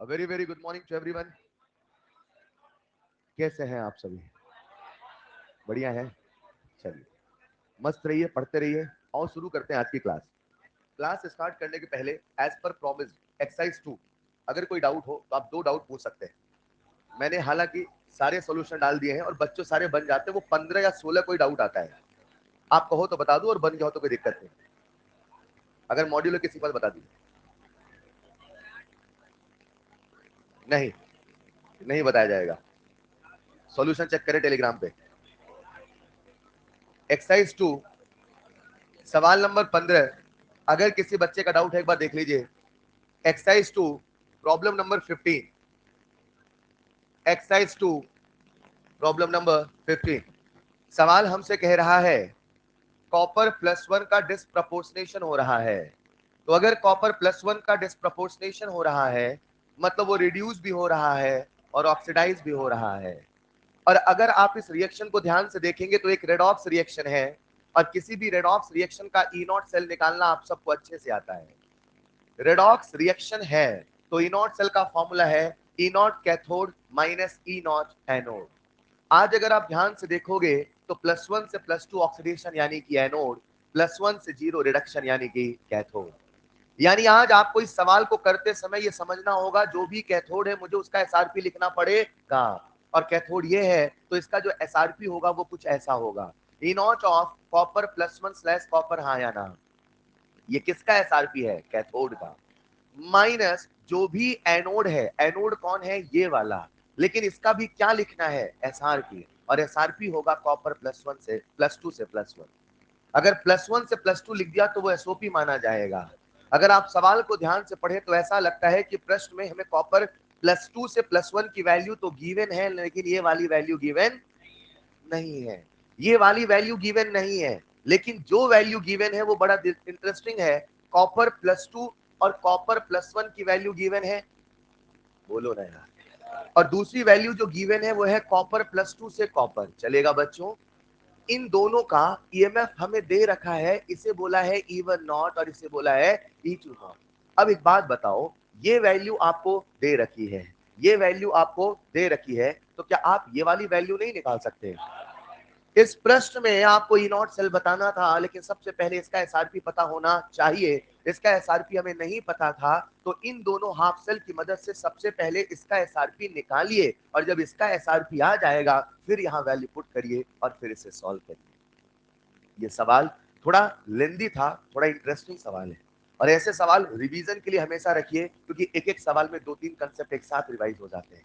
Very very good morning to everyone. कैसे हैं आप सभी? बढ़िया है। चलिए, मस्त रहिए, पढ़ते रहिए। और शुरू करते हैं आज की क्लास। क्लास स्टार्ट करने के पहले एज पर प्रॉमिस एक्सरसाइज 2, अगर कोई डाउट हो तो आप 2 डाउट पूछ सकते हैं। मैंने हालांकि सारे सॉल्यूशन डाल दिए हैं और बच्चों सारे बन जाते हैं। वो 15 या 16 कोई डाउट आता है, आप कहो तो बता दूं और बन जाओ तो कोई दिक्कत नहीं। अगर मॉड्यूल किसी पर बता दीजिए। नहीं, नहीं बताया जाएगा। सॉल्यूशन चेक करें टेलीग्राम पे। एक्सरसाइज 2 सवाल नंबर 15। अगर किसी बच्चे का डाउट है एक बार देख लीजिए। Exercise 2 problem number 15। Exercise 2 problem number 15। सवाल हमसे कह रहा है कॉपर +1 का डिस्प्रपोर्शनेशन हो रहा है। तो अगर कॉपर +1 का डिस्प्रपोर्शनेशन हो रहा है मतलब वो रिड्यूस भी हो रहा है और ऑक्सीडाइज भी हो रहा है। और अगर आप इस रिएक्शन को ध्यान से देखेंगे तो एक रेडॉक्स रिएक्शन है और किसी भी रेडॉक्स रिएक्शन का ई नॉट सेल निकालना आप सबको अच्छे से आता है। रेडॉक्स रिएक्शन है तो ई नॉट सेल का फॉर्मूला है E naught cathode minus E naught anode. आज अगर आप ध्यान से देखोगे तो +1 से +2 ऑक्सीडेशन यानी कि एनोड, +1 से 0 रिडक्शन यानी कि कैथोड। यानी आज आपको इस सवाल को करते समय ये समझना होगा जो भी कैथोड है मुझे उसका एसआरपी लिखना पड़ेगा। और कैथोड ये है तो इसका जो एसआरपी होगा वो कुछ ऐसा होगा E naught of copper +1 slash copper, हाँ या ना। ये किसका एसआरपी है? कैथोड का। माइनस जो भी एनोड है, एनोड कौन है? ये वाला। लेकिन इसका भी क्या लिखना है? एसआरपी। और एसआरपी होगा कॉपर +1 से +2 से +1। अगर +1 से +2 लिख दिया तो वो एसओपी माना जाएगा। अगर आप सवाल को ध्यान से पढ़े तो ऐसा लगता है कि प्रश्न में हमें कॉपर +2 से +1 की वैल्यू तो गिवन है लेकिन ये वाली वैल्यू गिवन नहीं है। ये वाली वैल्यू गिवन नहीं है, लेकिन जो वैल्यू गिवन है वो बड़ा इंटरेस्टिंग है। कॉपर +2 और कॉपर +1 की वैल्यू गिवन है, बोलो ना यार। और दूसरी वैल्यू जो गिवन है वो है कॉपर +2 से कॉपर। चलेगा बच्चों? इन दोनों का ईएमएफ हमें दे रखा है, इसे बोला है E1 नॉट और इसे बोला है E2 नॉट। अब एक बात बताओ, ये वैल्यू आपको दे रखी है, ये वैल्यू आपको दे रखी है, तो क्या आप ये वाली वैल्यू नहीं निकाल सकते? इस प्रश्न में आपको ई नॉट सेल बताना था लेकिन सबसे पहले इसका एसआरपी पता होना चाहिए। इसका एसआरपी हमें नहीं पता था तो इन दोनों हाफ सेल की मदद से सबसे पहले इसका एसआरपी निकालिए और जब इसका एसआरपी आ जाएगा फिर यहाँ वैल्यू पुट करिए और फिर इसे सॉल्व करिए। ये सवाल थोड़ा लेंदी था, थोड़ा इंटरेस्टिंग सवाल है। और ऐसे सवाल रिवीजन के लिए हमेशा रखिए क्योंकि एक एक सवाल में 2-3 कंसेप्ट एक साथ रिवाइज हो जाते हैं।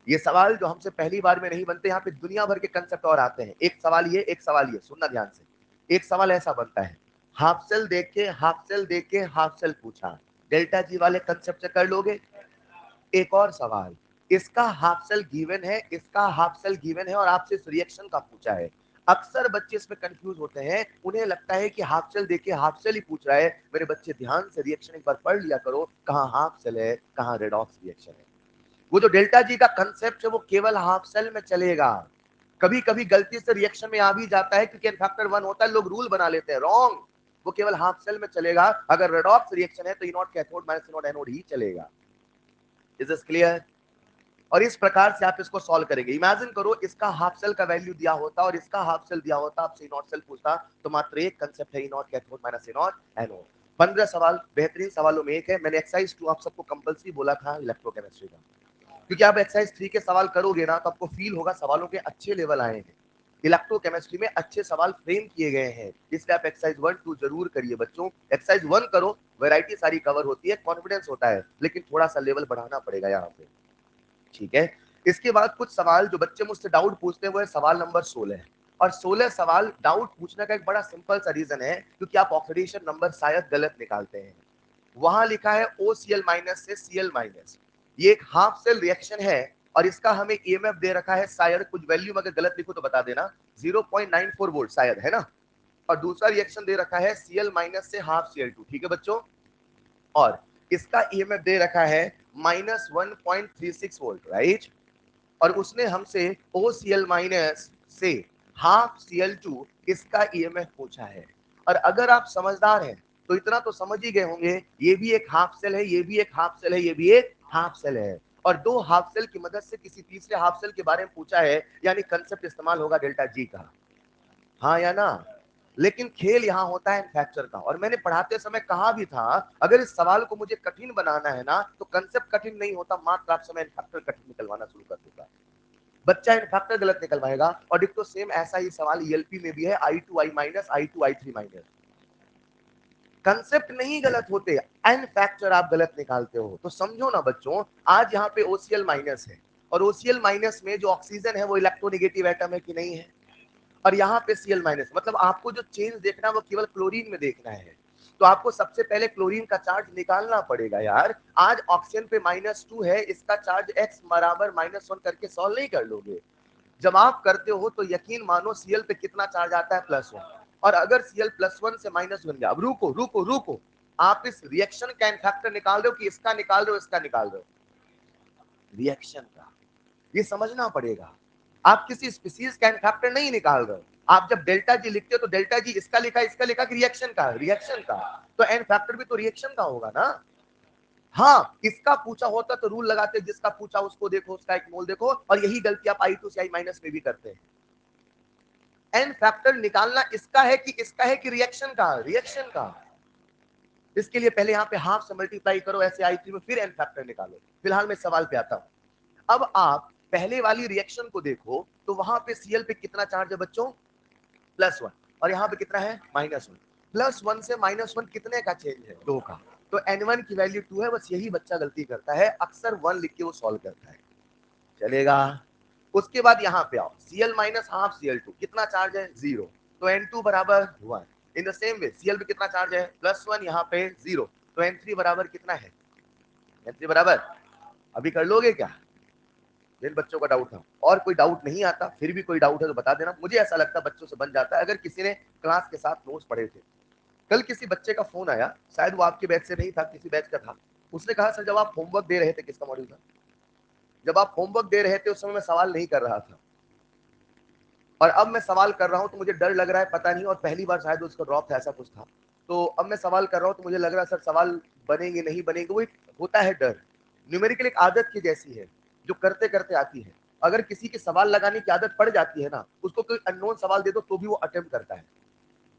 ये सवाल जो हमसे पहली बार में नहीं बनते, यहाँ पे दुनिया भर के कंसेप्ट और आते हैं। एक सवाल ये, एक सवाल ये, सुनना ध्यान से। एक सवाल ऐसा बनता है, हाफ सेल देख के हाफ सेल देख के हाफ सेल पूछा, डेल्टा जी वाले कंसेप्ट से कर लोगे। एक और सवाल, इसका हाफ सेल गिवन है, इसका हाफ सेल गिवन है और आपसे इस रिएक्शन का पूछा है। अक्सर बच्चे इसमें कंफ्यूज होते हैं, उन्हें लगता है कि हाफ सेल देके हाफ सेल ही पूछ रहा है। मेरे बच्चे ध्यान से रिएक्शन एक बार पढ़ लिया करो, कहाँ हाफ सेल है कहाँ रेडॉक्स रिएक्शन है। वो जो डेल्टा जी का कंसेप्ट है वो केवल हाफ सेल में चलेगा। कभी कभी गलती से रिएक्शन में आ भी जाता है क्योंकि फैक्टर 1 होता है, लोग रूल बना लेते हैं, रॉन्ग। वो केवल हाफ सेल में चलेगा। अगर रेडॉक्स रिएक्शन है तो E naught cathode minus E naught anode ही चलेगा। Is this clear? और इस प्रकार से आप इसको सॉल्व करेंगे। इमेजिन करो इसका हाफ सेल का वैल्यू दिया होता और इसका हाफ सेल दिया होता, आपसे ई नॉट सेल पूछता, तो मात्र एक कंसेप्ट है E naught cathode minus E naught anode. 15 सवाल बेहतरीन सवालों में एक है। मैंने एक्सरसाइज 2 आप सबको कंपलसरी बोला था इलेक्ट्रोकेमिस्ट्री का, क्योंकि आप एक्सरसाइज 3 के सवाल करोगे ना तो आपको फील होगा सवालों के अच्छे लेवल आए हैं। इलेक्ट्रोकेमिस्ट्री में अच्छे सवाल फ्रेम किए गए हैं, इसलिए आप एक्सरसाइज 1-2 जरूर करिए बच्चों। एक्सरसाइज 1 करो, वैरायटी सारी कवर होती है, कॉन्फिडेंस होता है, लेकिन थोड़ा सा लेवल बढ़ाना पड़ेगा यहाँ पे। ठीक है। इसके बाद कुछ सवाल जो बच्चे मुझसे डाउट पूछते हैं वो है सवाल नंबर 16। और 16 सवाल डाउट पूछने का एक बड़ा सिंपल सा रीजन है, क्योंकि आप ऑक्सीडेशन नंबर शायद गलत निकालते हैं। वहां लिखा है OCl माइनस से Cl माइनस, ये एक हाफ सेल रिएक्शन है और इसका हमें ईएमएफ दे रखा है, शायद कुछ वैल्यू अगर गलत लिखो तो बता देना, 0.94 वोल्ट शायद, है ना। और दूसरा रिएक्शन दे रखा है Cl माइनस से हाफ Cl2, ठीक है बच्चों। और इसका ईएमएफ दे रखा है -1.36 वोल्ट, राइट। और उसने हमसे OCl माइनस से हाफ Cl2 इसका ईएमएफ पूछा है। और अगर आप समझदार हैं तो इतना तो समझ ही गए होंगे, ये भी एक हाफ सेल है, ये भी एक हाफ सेल है, ये भी एक हाफ सेल है, और दो हाफ सेल की मदद से किसी तीसरे हाफ सेल के बारे में पूछा है, यानी कंसेप्ट इस्तेमाल होगा डेल्टा जी का, हाँ या ना। लेकिन खेल यहां होता है इन्फैक्चर का, और मैंने पढ़ाते समय कहा भी था, अगर इस सवाल को मुझे कठिन बनाना है ना, तो कंसेप्ट कठिन नहीं होता, मात्र आप समय इन्फैक्टर कठिन निकलवाना शुरू कर दूंगा, बच्चा इन्फैक्टर गलत निकलवाएगा। और डिक्टो सेम ऐसा ही सवाल ईएलपी में भी है, I2 I minus I2 I3 minus, concept नहीं गलत होते, एन फैक्टर आप गलत निकालते हो। तो समझो ना बच्चों, आज यहाँ पे OCl माइनस है, और OCl माइनस में जो ऑक्सीजन है वो इलेक्ट्रोनेगेटिव एटम है कि नहीं है, और यहाँ पे Cl माइनस, मतलब आपको जो चेंज देखना है वो केवल क्लोरीन में देखना है। तो आपको सबसे पहले क्लोरीन का चार्ज निकालना पड़ेगा यार। आज ऑक्सीजन पे -2 है, इसका चार्ज x बराबर -1 करके सॉल्व नहीं कर लोगे। जब आप करते हो तो यकीन मानो Cl पे कितना चार्ज आता है, +1, और अगर Cl +1 से माइनस बन गया, अब रुको रुको रुको, आप इस रिएक्शन का फैक्टर निकाल रहे हो कि इसका निकाल रहे हो, इसका निकाल रहे हो, रिएक्शन का, ये समझना पड़ेगा। आप किसी स्पीसीज का फैक्टर नहीं निकाल रहे हो। आप जब डेल्टा जी लिखते हो तो डेल्टा जी इसका लिखा कि रिएक्शन का, रिएक्शन का, तो एन फैक्टर भी तो रिएक्शन का होगा ना। हाँ, किसका पूछा होता तो रूल लगाते, जिसका पूछा उसको देखो, उसका एक मोल देखो, और यही गलती आप I2 से I माइनस में भी करते हैं। एन फैक्टर निकालना इसका है कि इसका है कि रिएक्शन का, रिएक्शन का। इसके लिए पहले यहाँ पे हाफ से मल्टीप्लाई करो ऐसे I3 में, फिर एन फैक्टर निकालो। फिलहाल मैं सवाल पे आता हूं। अब आप पहले वाली रिएक्शन को देखो तो वहां पे Cl पे कितना चार्ज है बच्चों, +1, और यहाँ पे कितना है, -1। +1 से -1 कितने का चेंज है, 2 का। तो N1 की वैल्यू 2 है, बस यही बच्चा गलती करता है, अक्सर 1 लिख के वो सॉल्व करता है। चलेगा। उसके बाद यहाँ पे आओ, Cl माइनस हाफ Cl2 कितना चार्ज है, 0, तो N2 बराबर 1। In the same way Cl पे कितना चार्ज है, +1, यहाँ पे 0, तो N3 बराबर कितना है, N3 बराबर, अभी कर लोगे क्या, जिन बच्चों का डाउट था। और कोई डाउट नहीं आता, फिर भी कोई डाउट है तो बता देना, मुझे ऐसा लगता है बच्चों से बन जाता है अगर किसी ने क्लास के साथ नोट्स पढ़े थे। कल किसी बच्चे का फोन आया, शायद वो आपके बैच से नहीं था, किसी बैच का था। उसने कहा सर जब आप होमवर्क दे रहे थे, किसका मॉड्यूल था, जब आप होमवर्क दे रहे थे उस समय मैं सवाल नहीं कर रहा था, और अब मैं सवाल कर रहा हूं तो मुझे डर लग रहा है, पता नहीं, और पहली बार शायद उसका ड्रॉप था, ऐसा कुछ था। तो अब मैं सवाल कर रहा हूं तो मुझे लग रहा है सर सवाल बनेंगे नहीं बनेंगे, वो एक होता है डर। न्यूमेरिकल एक आदत की जैसी है जो करते करते आती है। अगर किसी की सवाल लगाने की आदत पड़ जाती है ना, उसको कोई अननोन सवाल दे दो तो भी वो अटेम्प्ट करता है,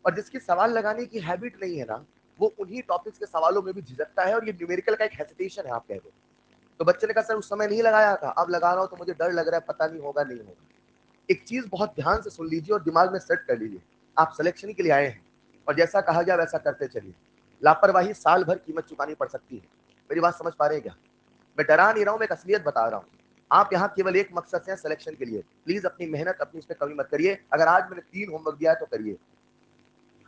और जिसकी सवाल लगाने की हैबिट नहीं है ना, वो उन्हीं टॉपिक्स के सवालों में भी झिझकता है, और ये न्यूमेरिकल का एक हेसिटेशन है, आप कह दो। तो बच्चे ने कहा सर उस समय नहीं लगाया था, अब लगा रहा हूं तो मुझे डर लग रहा है, पता नहीं होगा नहीं होगा। एक चीज बहुत ध्यान से सुन लीजिए और दिमाग में सेट कर लीजिए, आप सिलेक्शन के लिए आए हैं और जैसा कहा गया वैसा करते चलिए। लापरवाही साल भर कीमत चुकानी पड़ सकती है। मेरी बात समझ पा रहे हैं क्या, मैं डरा नहीं रहा हूं, मैं एक असलियत बता रहा हूं। आप यहाँ केवल एक मकसद से सिलेक्शन के लिए, प्लीज अपनी मेहनत अपनी इसमें कमी मत करिए। अगर आज मैंने 3 होमवर्क दिया है तो करिए,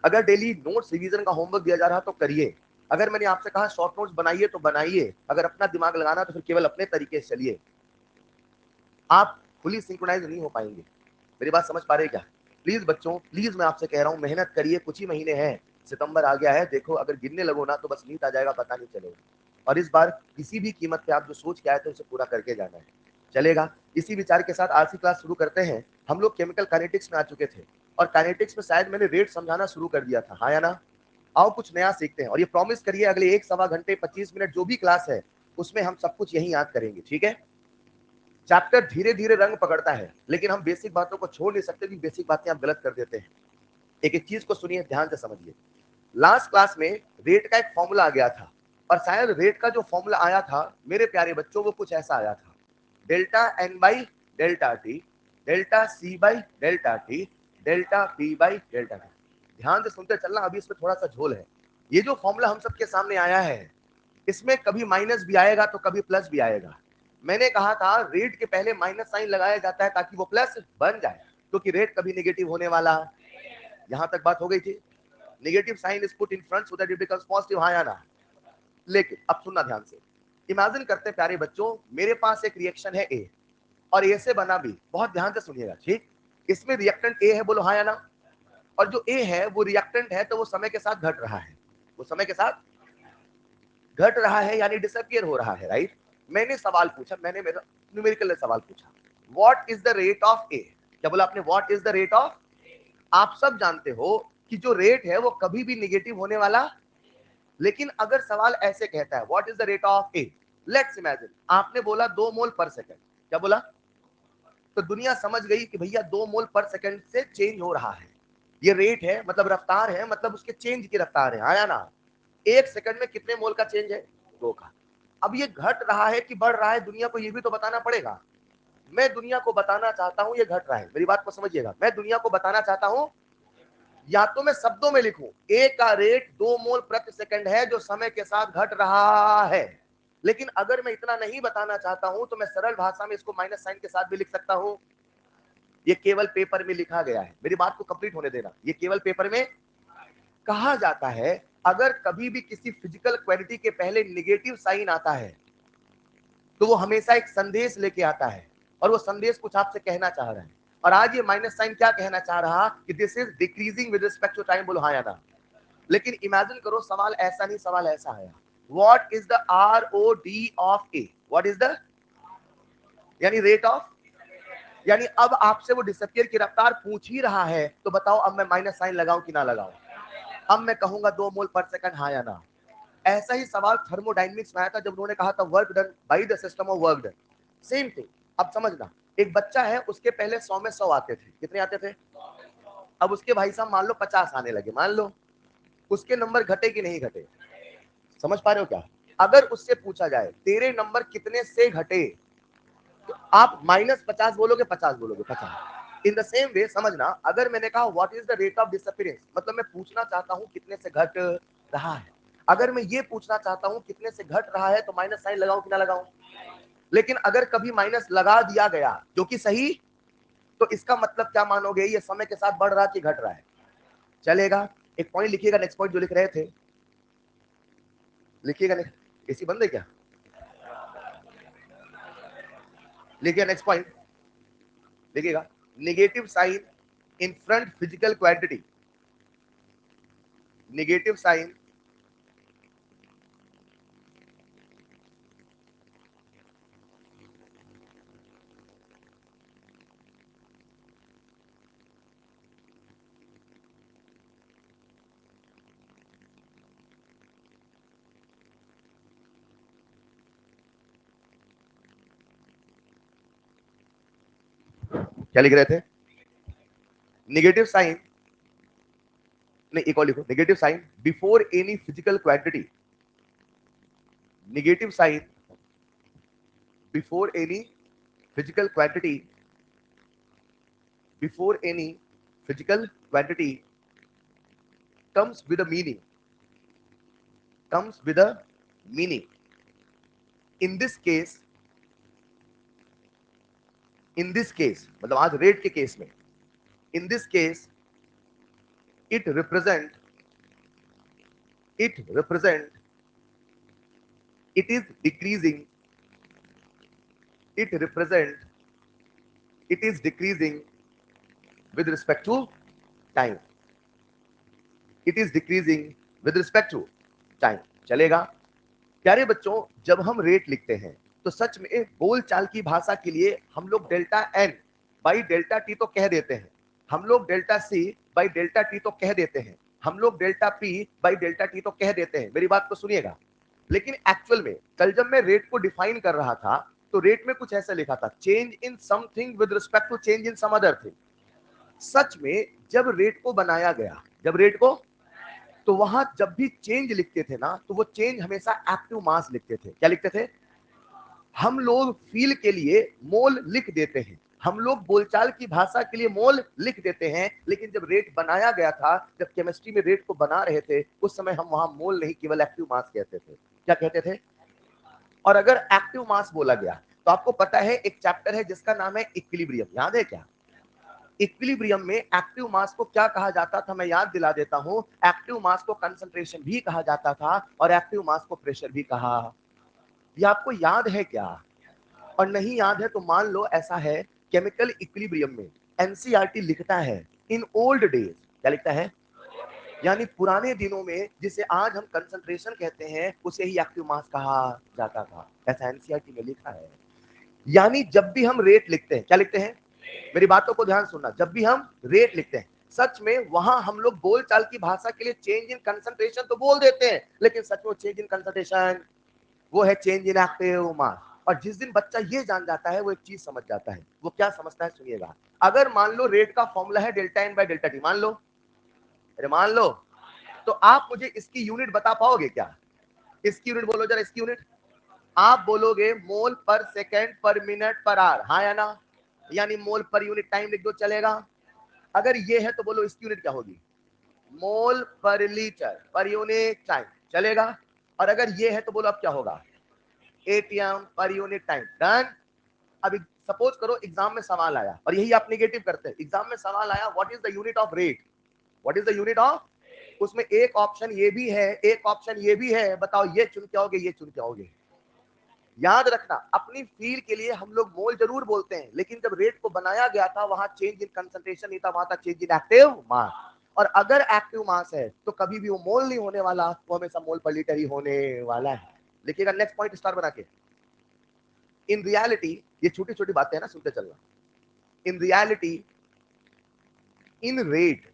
अगर डेली नोट्स रिवीजन का होमवर्क दिया जा रहा तो करिए, अगर मैंने आपसे कहा शॉर्ट नोट्स बनाइए तो बनाइए, अगर अपना दिमाग लगाना तो फिर केवल अपने तरीके से चलिए। आप फुली सिंक्रोनाइज नहीं हो पाएंगे। मेरी बात समझ पा रहे हैं क्या, प्लीज बच्चों, प्लीज मैं आपसे कह रहा हूं, मेहनत करिए, कुछ ही महीने हैं, सितंबर आ गया है, देखो अगर गिनने लगो ना तो बस नींद आ जाएगा, पता नहीं चलेगा। और इस बार किसी भी कीमत पे आप जो सोच के आए थे उसे पूरा करके जाना है। चलेगा। इसी विचार के साथ आज की क्लास शुरू करते हैं। हम लोग केमिकल काइनेटिक्स में आ चुके थे, और काइनेटिक्स में शायद मैंने रेट समझाना शुरू कर दिया था, हाँ या ना। आओ कुछ नया सीखते हैं, और ये प्रॉमिस करिए अगले 1-1.25 घंटे 25 मिनट जो भी क्लास है उसमें हम सब कुछ यही याद करेंगे, ठीक है। चैप्टर धीरे धीरे रंग पकड़ता है, लेकिन हम बेसिक बातों को छोड़ नहीं सकते, भी बेसिक बातें आप गलत कर देते हैं। एक एक चीज को सुनिए, ध्यान से समझिए। लास्ट क्लास में रेट का एक फॉर्मूला आ गया था, और शायद रेट का जो फॉर्मूला आया था मेरे प्यारे बच्चों वो कुछ ऐसा आया था, delta N by delta T, delta C by delta T, delta P by delta T. ध्यान से सुनते चलना, अभी इसमें थोड़ा सा झोल है। ये जो फॉर्मूला हम सबके सामने आया है, इसमें कभी माइनस भी आएगा तो कभी प्लस भी आएगा। मैंने कहा था रेट के पहले माइनस साइन लगाया जाता है ताकि वो प्लस बन जाए, क्योंकि रेट कभी नेगेटिव होने वाला। यहां तक बात हो गई थी। Negative sign is put in front so that it becomes positive, हाँ या ना। लेकिन अब सुनना ध्यान से, इमेजिन करते प्यारे बच्चों, मेरे पास एक रिएक्शन है ए, और ए से बना बी, बहुत ध्यान से सुनिएगा, ठीक। इसमें रिएक्टेंट ए है, बोलो हाँ या ना। और जो ए है वो रिएक्टेंट है, तो वो समय के साथ घट रहा है, वो समय के साथ घट रहा है, यानी डिसअपियर हो रहा है, राइट। मैंने सवाल पूछा, मैंने मेरा न्यूमेरिकल सवाल पूछा, what is the rate of A, क्या बोला आपने, what is the rate of. आप सब जानते हो कि जो रेट है वो कभी भी निगेटिव होने वाला, लेकिन अगर सवाल ऐसे कहता है what is the rate of A, let's imagine आपने बोला 2 मोल पर सेकंड, क्या बोला? तो दुनिया समझ गई कि भैया 2 मोल पर सेकंड से चेंज हो रहा है, ये रेट है, मतलब रफ्तार है, मतलब उसके चेंज की रफ्तार है, आया ना? 1 सेकंड में कितने मोल का चेंज है? 2 का। अब ये घट रहा है कि बढ़ रहा है, दुनिया को ये भी तो बताना पड़ेगा। मैं दुनिया को बताना चाहता हूं ये घट रहा है, मेरी बात को समझिएगा। मैं दुनिया को बताना चाहता हूं, या तो मैं शब्दों में लिखूं ए का रेट 2 मोल प्रति सेकंड है जो समय के साथ घट रहा है, लेकिन अगर मैं इतना नहीं बताना चाहता हूं तो मैं सरल भाषा में इसको माइनस साइन के साथ भी लिख सकता हूं। ये केवल पेपर में लिखा गया है, मेरी बात को कंप्लीट होने देना। ये केवल पेपर में कहा जाता है, अगर कभी भी किसी फिजिकल क्वांटिटी के पहले नेगेटिव साइन आता है तो वो हमेशा एक संदेश लेके आता है, और वो संदेश कुछ आपसे कहना चाह रहा है। और आज ये माइनस साइन क्या कहना चाह रहा कि this is decreasing with respect to time. बोलो हाँ या ना? लेकिन इमेजिन करो, सवाल ऐसा नहीं, सवाल ऐसा है, what is the ROD of A? What is the, यानी रेट ऑफ, यानी अब आपसे वो डिसअपियर की रफ्तार पूछ ही रहा है, तो बताओ अब मैं माइनस साइन लगाऊं कि ना लगाऊं? अब मैं कहूंगा 2 मोल पर सेकंड, हाँ या ना? ऐसा ही सवाल थर्मोडायनेमिक्स में आया था, जब उन्होंने कहा था work done by the system of work done. Same thing. अब समझना, एक बच्चा है, उसके पहले 100 में 100 आते थे, कितने आते थे? अब उसके भाई साहब मान लो 50 आने लगे, मान लो, उसके नंबर घटे कि नहीं घटे? समझ पा रहे हो क्या? अगर उससे पूछा जाए तेरे नंबर कितने से घटे, तो आप -50 बोलोगे, 50 बोलोगे, 50। इन द सेम वे समझना, अगर मैंने कहा what is the rate of disappearance, मतलब मैं पूछना चाहता हूं कितने से घट रहा है। अगर मैं ये पूछना चाहता हूं कितने से घट रहा है, तो माइनस साइन लगाऊं कि ना लगाऊं? लेकिन अगर कभी माइनस लगा दिया गया जो कि सही, तो इसका मतलब क्या मानोगे, ये समय के साथ बढ़ रहा कि घट रहा है? चलेगा, एक पॉइंट लिखिएगा, नेक्स्ट पॉइंट जो लिख रहे थे लिखिएगा। एसी बंद है क्या? लिखिए नेक्स्ट पॉइंट, लिखिएगा, negative sign in front physical quantity, negative sign क्या लिख रहे थे? नेगेटिव साइन, नहीं एक और लिखो, negative sign before any physical quantity, negative sign before any physical quantity, before any physical quantity comes with a meaning, comes with a meaning. In this case, in this case, मतलब आज rate के case में, in this case it represent, it represent, it is decreasing, it represent, it is decreasing with respect to time, it is decreasing with respect to time। चलेगा? प्यारे बच्चों, जब हम rate लिखते हैं तो सच में बोल चाल की भाषा के लिए हम लोग delta N by delta T तो कह देते हैं, हम लोग delta C by delta T तो कह देते हैं, हम लोग delta P by delta T तो कह देते हैं। मेरी बात को सुनिएगा, लेकिन एक्चुअल में कल जब मैं रेट को डिफाइन कर रहा था तो रेट में कुछ ऐसा लिखा था, change in something with respect to change in some other thing. सच में जब रेट को बनाया गया, जब रेट को, तो वहां जब भी चेंज लिखते थे ना, तो वो चेंज हमेशा एक्टिव मास लिखते थे। क्या लिखते थे? हम लोग फील के लिए मोल लिख देते हैं, हम लोग बोलचाल की भाषा के लिए मोल लिख देते हैं, लेकिन जब रेट बनाया गया था, जब केमिस्ट्री में रेट को बना रहे थे, उस समय हम वहां मोल नहीं केवल एक्टिव मास कहते थे। क्या कहते थे? और अगर एक्टिव मास बोला गया तो आपको पता है एक चैप्टर है जिसका नाम है इक्विलिब्रियम, याद है क्या? इक्विलिब्रियम में एक्टिव मास को क्या कहा जाता था, मैं याद दिला देता हूं। एक्टिव मास को कंसंट्रेशन भी कहा जाता था और एक्टिव मास को प्रेशर भी कहा। ये आपको याद है क्या? और नहीं याद है तो मान लो ऐसा है, केमिकल इक्विलिब्रियम में एनसीईआरटी लिखता है इन ओल्ड डेज, क्या लिखता है? यानी पुराने दिनों में जिसे आज हम कंसंट्रेशन कहते हैं, उसे ही एक्टिव मास कहा जाता था, ऐसा एनसीईआरटी में लिखा है। यानी जब भी हम रेट लिखते हैं, क्या लिखते हैं? मेरी बातों को ध्यान सुनना, जब भी हम रेट लिखते हैं, सच में वहां हम लोग बोलचाल की भाषा के लिए चेंज इन कंसंट्रेशन तो बोल देते हैं, लेकिन सच में चेंज इन कंसंट्रेशन वो है चेंज इन एक्टिव मास। और जिस दिन बच्चा ये जान जाता है वो एक चीज समझ जाता है। वो क्या समझता है सुनिएगा। अगर मान लो रेट का फॉर्मूला है delta N by delta T, मान लो, अरे मान लो, तो आप मुझे इसकी यूनिट बता पाओगे क्या? इसकी यूनिट बोलो जरा, इसकी यूनिट आप बोलोगे मोल पर सेकेंड पर मिनट पर आवर, हाँ या ना? यानी मोल पर यूनिट टाइम लिख दो, चलेगा? अगर ये है तो बोलो इसकी यूनिट क्या होगी? मोल पर लीटर पर यूनिट टाइम, चलेगा? और अगर ये है तो बोलो अब क्या होगा? एटीएम पर यूनिट टाइम, डन। अब सपोज करो एग्जाम में सवाल आया, और यही आप नेगेटिव करते हैं, एग्जाम में सवाल आया what is the unit of rate, what is the unit of, उसमें एक ऑप्शन ये भी है, एक ऑप्शन ये भी है, बताओ ये चुन के आओगे, ये चुन के आओगे? याद रखना, अपनी फील्ड के लिए हम लोग मोल जरूर बोलते हैं, लेकिन जब रेट को बनाया गया था वहां चेंज इन कंसंट्रेशन नहीं था, वहां था चेंज इन एक्टिव मास। और अगर एक्टिव मास है तो कभी भी वो मोल नहीं होने वाला, वो हमेशा मोल पर लीटर ही होने वाला है। लिखिएगा नेक्स्ट पॉइंट स्टार बना के। इन रियलिटी, ये छोटी छोटी बातें हैं ना, सुनते चलना। In reality, in rate,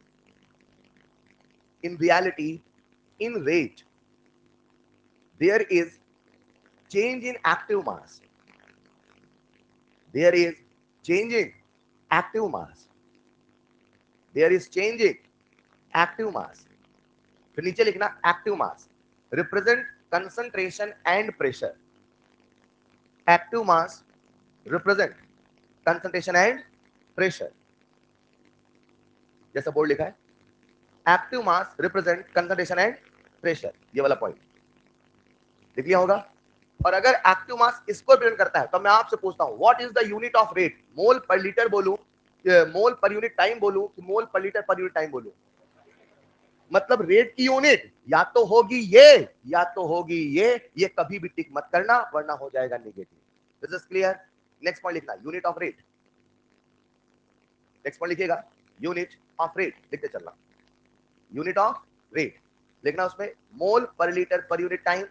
in reality, in rate, there is change in active mass, there is change in active mass, there is change in active mass। फिर नीचे लिखना active mass represent concentration and pressure, active mass represent concentration and pressure, जैसा board लिखा है, active mass represent concentration and pressure, ये वाला point लिख लिया होगा। और अगर एक्टिव मास इसको रिप्रेजेंट करता है तो मैं आपसे पूछता हूं what is the unit of rate, mole per litre बोलूं, मोल पर यूनिट टाइम बोलूं कि मोल पर लीटर पर यूनिट टाइम बोलूं? मतलब रेट की यूनिट या तो होगी ये या तो होगी ये कभी भी टिक मत करना वरना हो जाएगा negative. This is clear. Next point लिखना unit of rate, next point लिखिएगा यूनिट ऑफ रेट, लिखते चलना यूनिट ऑफ रेट, लिखना उसमें मोल पर लीटर पर यूनिट टाइम।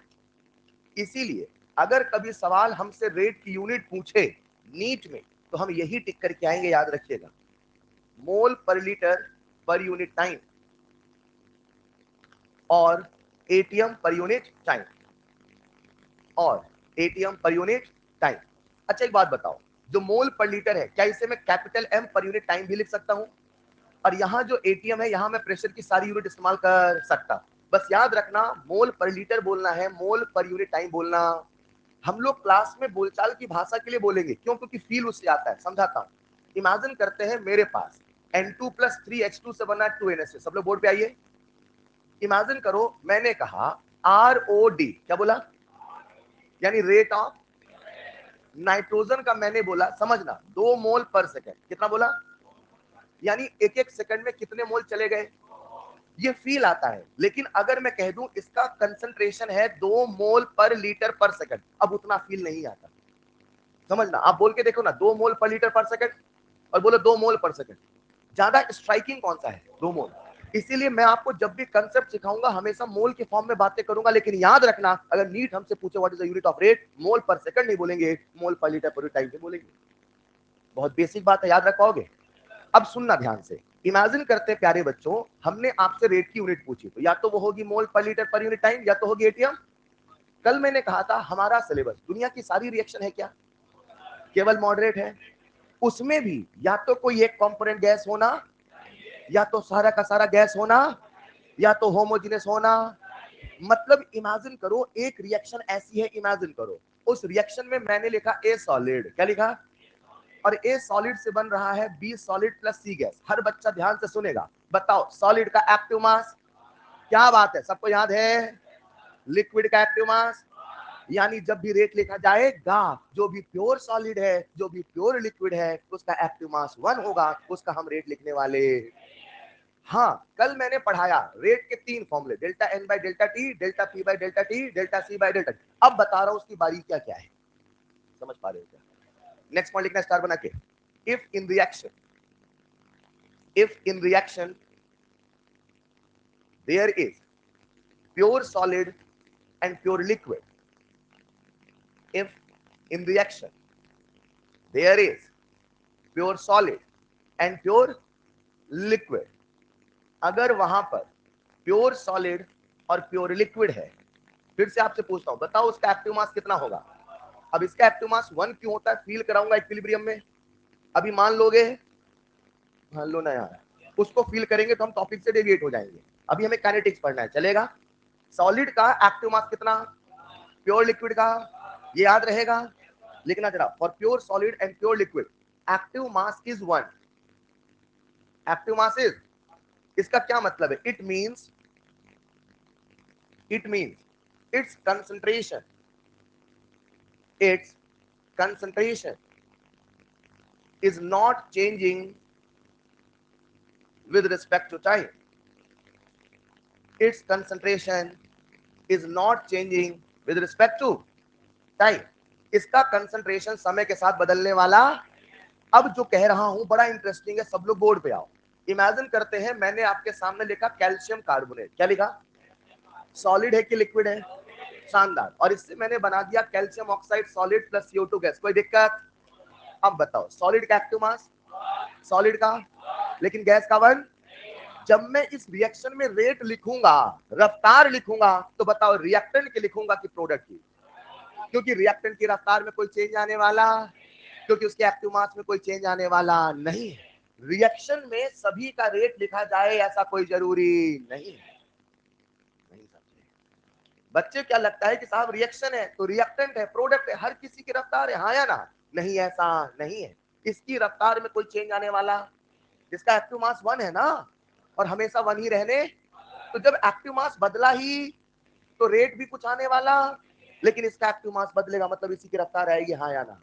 इसीलिए अगर कभी सवाल हमसे रेट की यूनिट पूछे नीट में तो हम यही टिक करके आएंगे, याद रखिएगा, मोल पर लीटर पर यूनिट टाइम और एटीएम पर यूनिट टाइम, और एटीएम पर यूनिट टाइम। अच्छा एक बात बताओ, जो मोल पर लीटर है क्या इसे मैं capital M per unit time भी लिख सकता हूं? और यहाँ जो एटीएम है यहाँ मैं प्रेशर की सारी यूनिट इस्तेमाल कर सकता। बस याद रखना मोल पर लीटर बोलना है, मोल पर यूनिट टाइम बोलना। हम लोग क्लास में बोलचाल की भाषा के लिए बोलेंगे, क्यों? क्योंकि फील उससे आता है। समझाता हूं, इमेजिन करते हैं मेरे पास N2 प्लस 3H2 से बना 2NH। सब लोग बोर्ड पे आइए। इमेजिन करो मैंने कहा ROD, क्या बोला? यानी रेट ऑफ नाइट्रोजन का मैंने बोला, समझना 2 मोल पर सेकंड, कितना बोला? यानी एक एक सेकंड में कितने मोल चले गए, ये फील आता है। लेकिन अगर मैं कह दूं इसका कंसंट्रेशन है 2 मोल पर लीटर पर सेकंड, अब उतना फील नहीं आता। समझना, आप बोल के देखो ना 2 मोल पर लीटर पर सेकंड और बोलो 2 मोल पर सेकंड, ज्यादा स्ट्राइकिंग कौन सा है? 2 मोल। इसीलिए मैं आपको जब भी कंसेप्ट सिखाऊंगा हमेशा मोल के फॉर्म में बातें करूंगा। लेकिन याद रखना अगर नीट हमसे पूछे what is the unit of rate, mole per second नहीं बोलेंगे, मोल पर लीटर पर टाइम से बोलेंगे। बहुत बेसिक बात है, याद रख पाओगे? अब सुनना ध्यान से। इमेजिन करते हैं प्यारे बच्चों, हमने आपसे रेट की यूनिट पूछी, तो या तो वो होगी मोल पर लीटर पर यूनिट टाइम या तो होगी एटीएम। कल मैंने कहा था हमारा सिलेबस दुनिया की सारी रिएक्शन है क्या, केवल मॉडरेट है? उसमें भी या तो कोई एक कंपोनेंट गैस होना, या तो सारा का सारा गैस होना, या तो होमोजेनियस होना। मतलब इमेजिन करो एक रिएक्शन ऐसी है, इमेजिन करो उस रिएक्शन में मैंने लिखा ए सॉलिड, क्या लिखा? और ए सॉलिड से बन रहा है बी सॉलिड प्लस सी गैस। हर बच्चा ध्यान से सुनेगा। बताओ सॉलिड का एक्टिव मास, क्या बात है, सबको याद है? लिक्विड का एक्टिव मास, यानी जब भी रेट लिखा जाएगा जो भी प्योर सॉलिड है, जो भी प्योर लिक्विड है, उसका एक्टिव मास 1 होगा, उसका हम रेट लिखने वाले। हाँ, कल मैंने पढ़ाया रेट के 3 फॉर्मूले, delta N by delta T, delta P by delta T, delta C by delta T. अब बता रहा हूं उसकी बारी क्या क्या है, समझ पा रहे हो क्या? नेक्स्ट पॉइंट लिखना स्टार बना के। If in reaction, if in reaction there is pure solid and pure liquid, if in reaction there is pure solid and pure liquid, अगर वहां पर प्योर सॉलिड और प्योर लिक्विड है फिर से आपसे पूछता हूं, बताओ उसका एक्टिव मास कितना होगा? अब इसका एक्टिव मास 1 क्यों होता है? फील कराऊंगा इक्विलिब्रियम में, अभी मान लोगे? मान लो ना यार, उसको फील करेंगे तो हम टॉपिक से डेविएट हो जाएंगे। अभी हमें काइनेटिक्स पढ़ना है, चलेगा? सॉलिड का एक्टिव मास कितना, प्योर लिक्विड का, ये याद रहेगा, लिखना जरा। For pure solid and pure liquid active mass is 1। Active mass is, इसका क्या मतलब है? It means it's concentration, its concentration is not changing with respect to time. Its concentration is not changing with respect to time. इसका concentration समय के साथ बदलने वाला। अब जो कह रहा हूं बड़ा इंटरेस्टिंग है, सब लोग बोर्ड पे आओ। इमेजिन करते हैं मैंने आपके सामने लिखा कैल्शियम कार्बोनेट, क्या लिखा? सॉलिड है कि लिक्विड है? शानदार। और इससे मैंने बना दिया calcium oxide solid plus CO2 gas, कोई दिक्कत? अब बताओ सॉलिड का एक्टिव मास, सॉलिड का, लेकिन गैस का 1। जब मैं इस रिएक्शन में रेट लिखूंगा, रफ्तार लिखूंगा, तो बताओ रिएक्टेंट की लिखूंगा कि प्रोडक्ट की? क्योंकि रिएक्टेंट की रफ्तार में कोई चेंज आने वाला, क्योंकि उसके एक्टिव मास में कोई चेंज आने वाला नहीं है। रिएक्शन में सभी का रेट लिखा जाए ऐसा कोई जरूरी नहीं है। नहीं समझे बच्चे? क्या लगता है कि साहब रिएक्शन है तो रिएक्टेंट है, प्रोडक्ट है, हर किसी की रफ्तार है, हाँ या ना? नहीं, ऐसा नहीं है। इसकी रफ्तार में कोई चेंज आने वाला, इसका एक्टिव मास 1 है ना, और हमेशा 1 ही रहने। तो जब एक्टिव मास बदला ही तो रेट भी कुछ आने वाला, लेकिन इसका एक्टिव मास बदलेगा मतलब इसी की रफ्तार आएगी, हाँ या ना?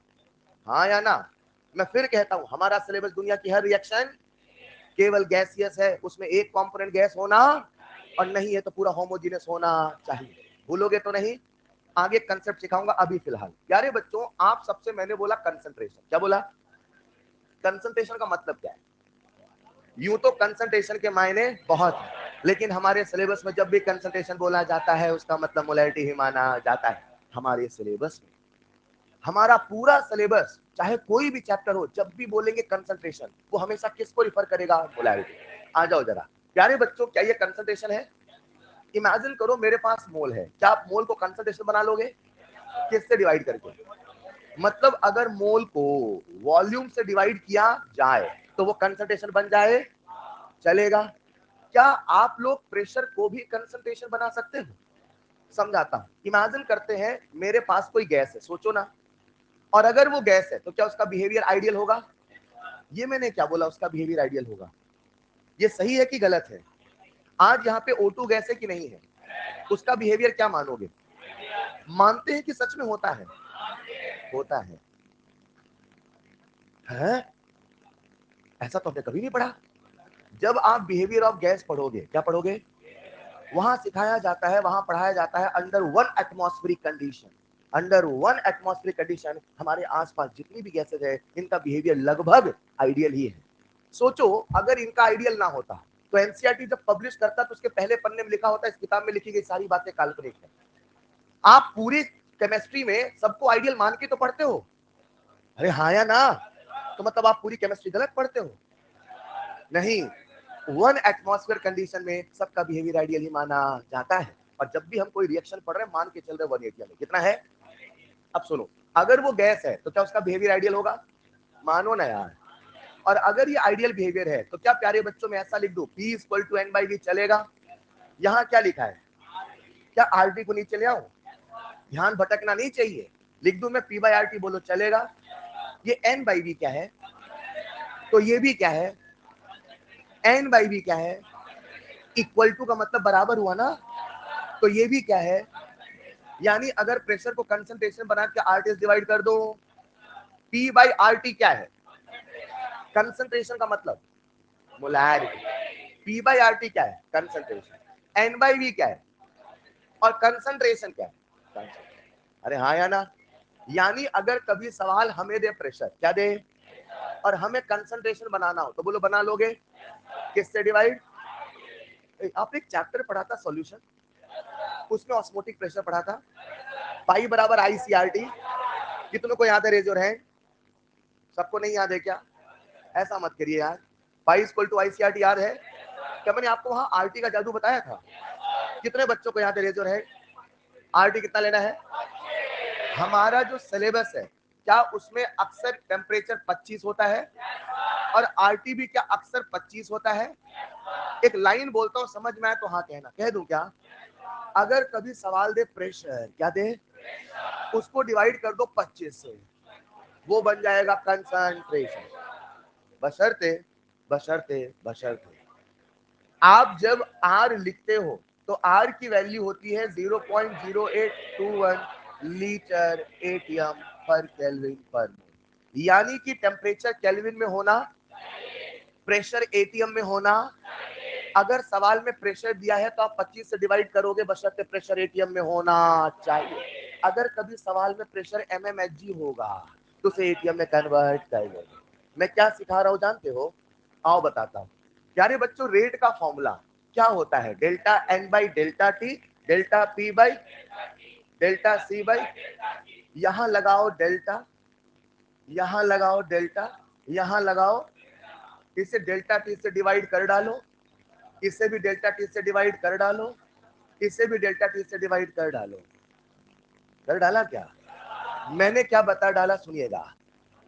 हाँ या ना? मैं फिर कहता हूं, हमारा सिलेबस दुनिया की हर रिएक्शन केवल गैसियस है, उसमें एक कंपोनेंट गैस होना, और नहीं है तो पूरा होमोजेनियस होना चाहिए। भूलोगे तो नहीं। आगे कंसेप्ट सिखाऊंगा, अभी फिलहाल प्यारे बच्चों आप सबसे मैंने बोला कंसंट्रेशन, क्या बोला? कंसंट्रेशन का मतलब क्या है? यूं तो कंसंट्रेशन के मायने बहुत है, लेकिन हमारे सिलेबस में जब भी कंसंट्रेशन बोला जाता है उसका मतलब मोलैरिटी ही माना जाता है। हमारे सिलेबस में, हमारा पूरा सिलेबस चाहे कोई भी चैप्टर हो, जब भी बोलेंगे कंसंट्रेशन, वो हमेशा किसको रिफर करेगा? मोलैरिटी। आ जाओ जरा प्यारे बच्चों, क्या ये कंसंट्रेशन है? इमेजिन करो मेरे पास मोल है, क्या आप मोल को कंसंट्रेशन बना लोगे? किससे डिवाइड करके? मतलब अगर मोल को वॉल्यूम से डिवाइड किया जाए तो वो कंसंट्रेशन बन जाए, चलेगा? क्या आप लोग प्रेशर को भी कंसंट्रेशन बना सकते हो? समझाता हूं। इमेजिन करते हैं मेरे पास कोई गैस है, सोचो ना, और अगर वो गैस है तो क्या उसका बिहेवियर आइडियल होगा? ये मैंने क्या बोला? उसका बिहेवियर आइडियल होगा। ये सही है कि गलत है? आज यहाँ पे O2 गैस है कि नहीं है? उसका बिहेवियर क्या मानोगे? मानते हैं कि सच में होता है? होता है। हैं? ऐसा तो हमने कभी नहीं पढ़ा। जब आप बिहेवियर ऑफ गैस पढ़ोगे, क्या पढ़ोगे? वहां सिखाया जाता है, वहां पढ़ाया जाता है under 1 atmospheric condition. Under 1 atmospheric condition हमारे आसपास जितनी भी गैसेज है इनका बिहेवियर लगभग आइडियल ही है। सोचो अगर इनका आइडियल ना होता तो एनसीईआरटी जब पब्लिश करता तो उसके पहले पन्ने में लिखा होता इस किताब में लिखी गई सारी बातें काल्पनिक है। आप पूरी केमिस्ट्री में सबको आइडियल मान के तो पढ़ते हो, अरे हाँ या ना? तो मतलब आप पूरी केमिस्ट्री गलत पढ़ते हो? नहीं, 1 एटमॉस्फेयर कंडीशन में सबका बिहेवियर आइडियल ही माना जाता है। और जब भी हम कोई रिएक्शन पढ़ रहे हैं मान के चल रहे 180 में कितना है? अब सुनो, अगर वो गैस है तो क्या उसका बिहेवियर आइडियल होगा? मानो ना यार। और अगर ये आइडियल बिहेवियर है तो क्या प्यारे बच्चों में ऐसा लिख दो P = N/V, चलेगा? यहाँ क्या लिखा है? क्या RT को नीचे ले आऊं? ध्यान भटकना नहीं चाहिए। लिख दूं मैं P/RT, बोलो चलेगा? ये N/V क्या है? तो ये भी क्या है? N/V क्या है? इक्वल टू का मतलब बराबर हुआ ना, तो ये भी क्या है? यानी अगर प्रेशर को कंसंट्रेशन बना के RT डिवाइड कर दो, P/RT क्या है? कंसंट्रेशन का मतलब मोलैरिटी। P/RT क्या है? कंसंट्रेशन। N/V क्या है? और कंसंट्रेशन क्या है? कंसंट्रेशन। अरे हाँ या ना? यानी अगर कभी सवाल हमें दे प्रेशर, क्या दे, और हमें कंसंट्रेशन बनाना हो तो बोलो बना लोगे? किससे डिवाइड? आपने एक चैप्टर पढ़ा था सॉल्यूशन, उसमें ऑस्मोटिक प्रेशर पढ़ा था, पाई बराबर ICRT। कितनों को याद है? Raise your hand. सबको नहीं याद है क्या? ऐसा मत करिए यार। पाई = ICRT याद है? क्या मैंने आपको वहां RT का जादू बताया था? कितने बच्चों को याद है? Raise your hand. आरटी कितना लेना है? हमारा जो सिलेबस है क्या उसमें अक्सर टेम्परेचर 25 होता है और आरटी भी क्या अक्सर 25 होता है? एक लाइन बोलता हूं, समझ में आए तो हाँ कहना, कह दूं क्या? अगर कभी सवाल दे प्रेशर, क्या दे? उसको डिवाइड कर दो 25 से, वो बन जाएगा कंसंट्रेशन। बशर्ते बशर्ते बशर्ते आप जब आर लिखते हो तो आर की वैल्यू होती है 0.0821 लीटर एटीएम पर केल्विन पर मोल, यानी कि टेम्परेचर केल्विन में होना, प्रेशर एटीएम में होना। अगर सवाल में प्रेशर दिया है तो आप 25 से डिवाइड करोगे, बशर्ते प्रेशर एटीएम में होना चाहिए। अगर कभी सवाल में प्रेशर एमएमएचजी होगा तो उसे एटीएम में कन्वर्ट कर लोगे। मैं क्या सिखा रहा हूं जानते हो? आओ बताता हूं। प्यारे बच्चों, रेट का फॉर्मूला क्या होता है? Delta N by delta T, delta P by delta C by, यहां लगाओ डेल्टा, यहां लगाओ डेल्टा, यहां लगाओ, इसे डेल्टा टी से डिवाइड कर डालो, इसे भी डेल्टा टी से डिवाइड कर डालो, इसे भी डेल्टा टी से डिवाइड कर डालो। कर डाला क्या? मैंने क्या बता डाला सुनिएगा।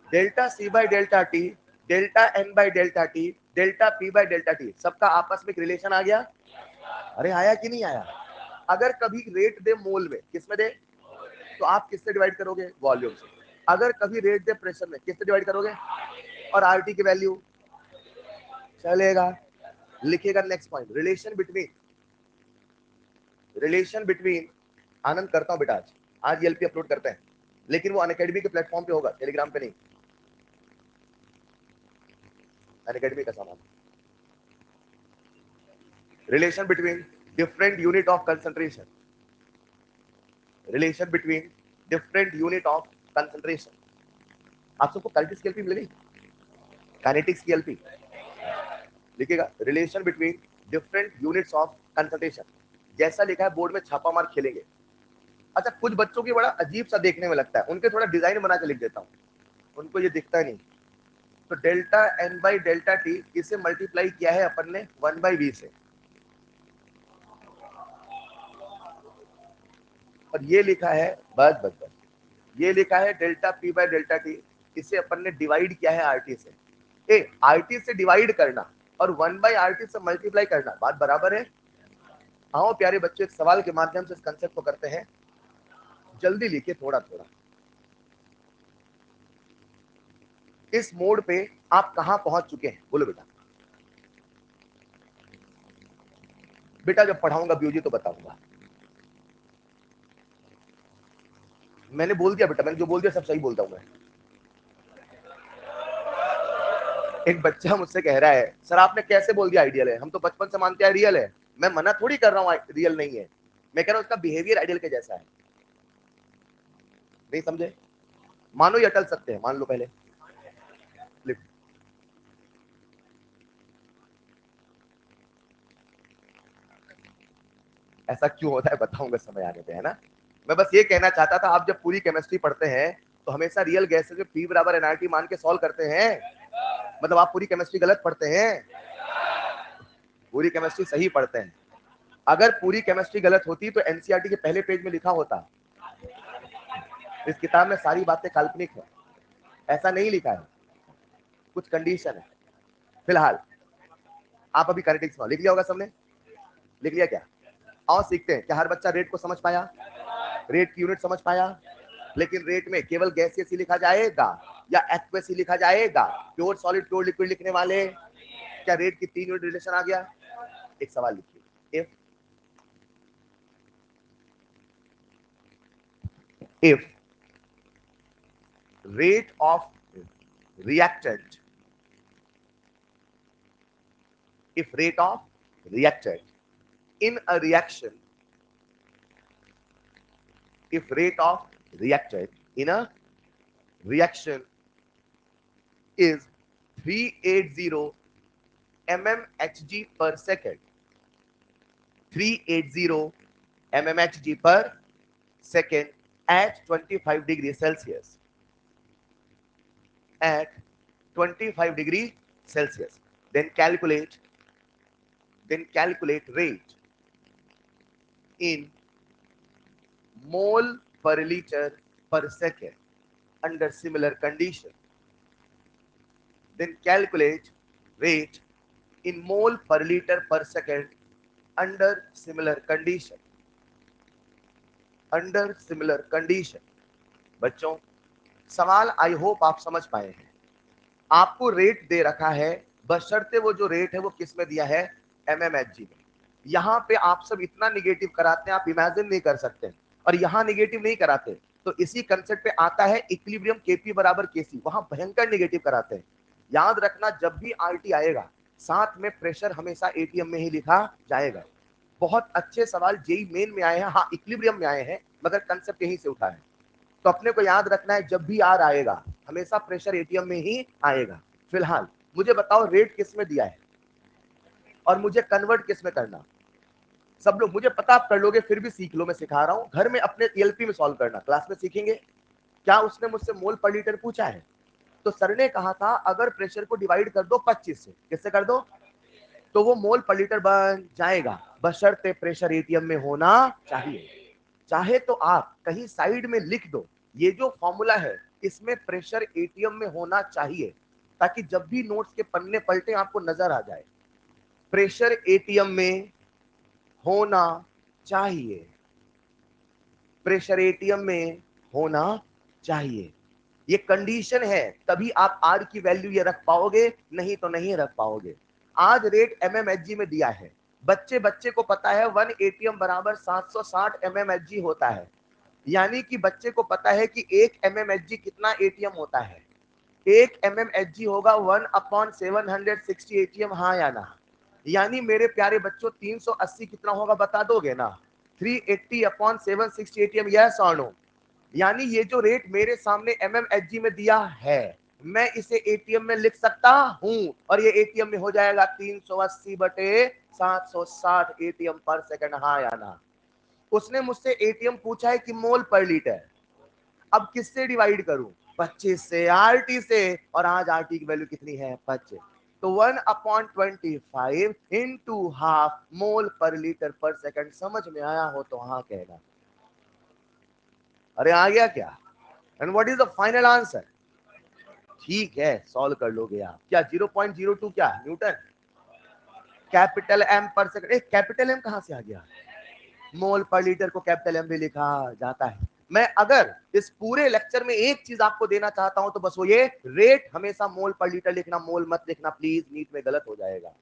Delta C by delta T, delta N by delta T, delta P by delta T, सबका आपस में रिलेशन आ गया। अरे आया कि नहीं आया? अगर कभी रेट दे मोल में, किसमें दे, तो आप किससे डिवाइड करोगे? वॉल्यूम से। अगर कभी रेट दे प्रेशर में, किससे डिवाइड करोगे? और आरटी की वैल्यू चलेगा। लिखिएगा नेक्स्ट पॉइंट, रिलेशन बिटवीन आनंद करता हूं बेटा, आज एलपी अपलोड करते हैं, लेकिन वो अनअकैडमी के प्लेटफॉर्म पे होगा, टेलीग्राम पे नहीं। अनअकैडमी का सामान, relation between different unit of concentration, relation between different unit of concentration. आप सबको काइनेटिक्स की एलपी मिल गई? काइनेटिक्स की एलपी लिखिएगा, relation between different units of concentration, जैसा लिखा है बोर्ड में छापा मार खेलेंगे। अच्छा, कुछ बच्चों की बड़ा अजीब सा देखने में लगता है, उनके थोड़ा डिजाइन बना के लिख देता हूं, उनको ये दिखता नहीं। तो delta N by delta T, इसे मल्टीप्लाई किया है अपन ने 1 बाई वी से, और ये लिखा है, बस बस बस, ये लिखा है delta P by delta T, इसे अपन ने डिवाइड किया है आरटी से। ए, आरटी से डिवाइड करना और 1 बाई आरटी से मल्टीप्लाई करना बात बराबर है? आओ प्यारे बच्चों, एक सवाल के माध्यम से इस कंसेप्ट को करते हैं। जल्दी लिखिए थोड़ा थोड़ा। इस मोड पे आप कहां पहुंच चुके हैं? बोलो बेटा। बेटा जब पढ़ाऊंगा बीओजी तो बताऊंगा। मैंने बोल दिया बेटा, मैंने जो बोल दिया सब सही बोलता हूं मैं। एक बच्चा मुझसे कह रहा है, सर आपने कैसे बोल दिया आइडियल है? हम तो बचपन से मानते हैं रियल है। मैं मना थोड़ी कर रहा हूं रियल नहीं है, मैं कह रहा हूं उसका बिहेवियर आइडियल के जैसा है। नहीं समझे? मानो ये अटल सत्य है, मान लो पहले। ऐसा क्यों होता है बताऊंगा समय आने पे, है ना। मैं बस ये कहना चाहता था, आप जब पूरी केमिस्ट्री पढ़ते हैं तो हमेशा रियल गैसेस में पी बराबर एनआरटी मान के सॉल्व करते हैं। मतलब आप पूरी केमिस्ट्री गलत पढ़ते हैं? पूरी केमिस्ट्री सही पढ़ते हैं। अगर पूरी केमिस्ट्री गलत होती तो एनसीईआरटी के पहले पेज में लिखा होता इस किताब में सारी बातें काल्पनिक है, ऐसा नहीं लिखा है, कुछ कंडीशन है। फिलहाल आप अभी काइनेटिक्स में लिख लिया होगा सबने, लिख लिया क्या? आओ सीखते हैं। क्या हर बच्चा रेट को समझ पाया? रेट की यूनिट समझ पाया? लेकिन रेट में केवल गैसियस ही लिखा जाएगा या एक्वस ही लिखा जाएगा? प्योर सॉलिड प्योर लिक्विड लिखने वाले, क्या रेट की 3 यूनिट रिलेशन आ गया? एक सवाल लिखिए, if rate of reactant, if rate of reactant in a reaction, if rate of reactant in a reaction is 380 mmHg per second, 380 mmHg per second at 25 degrees Celsius, at 25 degrees Celsius, then calculate rate in mole per liter per second under similar condition. Then calculate rate in mole per liter per second under similar condition. Under similar condition. बच्चों, सवाल I hope आप समझ पाए हैं। आपको rate दे रखा है, बशर्ते वो जो रेट है वो किस में दिया है, एमएमएचजी में। यहां पे आप सब इतना निगेटिव कराते हैं, आप इमेजिन नहीं कर सकते, और यहां निगेटिव नहीं कराते तो इसी कंसेप्ट पे आता है इक्विलिब्रियम केपी बराबर केसी, वहां भयंकर निगेटिव कराते हैं। याद रखना, जब भी आरटी आएगा साथ में प्रेशर हमेशा एटीएम में ही लिखा जाएगा। बहुत अच्छे सवाल जेई मेन में आए हैं, हाँ इक्विलिब्रियम में आए हैं, मगर कंसेप्ट यहीं से उठा है। तो अपने को याद रखना है, जब भी आर आएगा हमेशा प्रेशर एटीएम में ही आएगा। फिलहाल मुझे बताओ रेट किस में दिया है और मुझे कन्वर्ट किस में करना। सब लोग, मुझे पता आप कर लोगे, फिर भी सीख लो, मैं सिखा रहा हूं, घर में अपने ईएलपी में सॉल्व करना, क्लास में सीखेंगे। क्या उसने मुझसे मोल पर लीटर पूछा है? तो सर ने कहा था अगर प्रेशर को डिवाइड कर दो 25 से, किससे कर दो, तो वो मोल पर लीटर बन जाएगा, बशर्ते प्रेशर एटीएम में होना चाहिए। चाहे तो आप कहीं साइड में लिख दो, ये जो फॉर्मूला है इसमें प्रेशर एटीएम में होना चाहिए, ताकि जब भी नोट्स के पन्ने पलटे आपको नजर आ जाए, प्रेशर एटीएम में होना चाहिए, प्रेशर एटीएम में होना चाहिए। ये कंडीशन है, तभी आप आर की वैल्यू ये रख पाओगे, नहीं तो नहीं रख पाओगे। आज रेट एमएमएचजी में दिया है, बच्चे बच्चे को पता है 1 एटीएम बराबर 760 एमएमएचजी होता है, यानी कि बच्चे को पता है कि 1 एमएमएचजी कितना एटीएम होता है। 1 एमएमएचजी होगा 1/760 एटीएम, हाँ या ना? यानी मेरे प्यारे बच्चों 380 कितना होगा बता दोगे ना? 380/760 एटीएम, यस और नो? यानी ये जो रेट मेरे सामने एमएमएचजी में दिया है, मैं इसे एटीएम में लिख सकता हूं, और ये एटीएम में हो जाएगा 380/760 एटीएम पर सेकंड, हाँ या ना? उसने मुझसे एटीएम पूछा है कि मोल पर लीटर, अब किससे डिवाइड करूं? 25 से, आरटी से, और आज आरटी की वैल्यू कितनी है? 25। तो 1/25 into half mole per litre पर सेकंड। समझ में आया हो तो हाँ कहना। अरे आ गया क्या? And what is the final answer? ठीक है, सॉल्व कर लोगे आप। क्या 0.02 क्या न्यूटन? कैपिटल एम पर सेकंड। कैपिटल एम कहां से आ गया? मोल पर लीटर को कैपिटल एम भी लिखा जाता है। मैं अगर इस पूरे लेक्चर में एक चीज आपको देना चाहता हूं तो बस वो ये, रेट हमेशा मोल पर लीटर लिखना, मोल मत लिखना प्लीज, नीट में गलत हो जाएगा।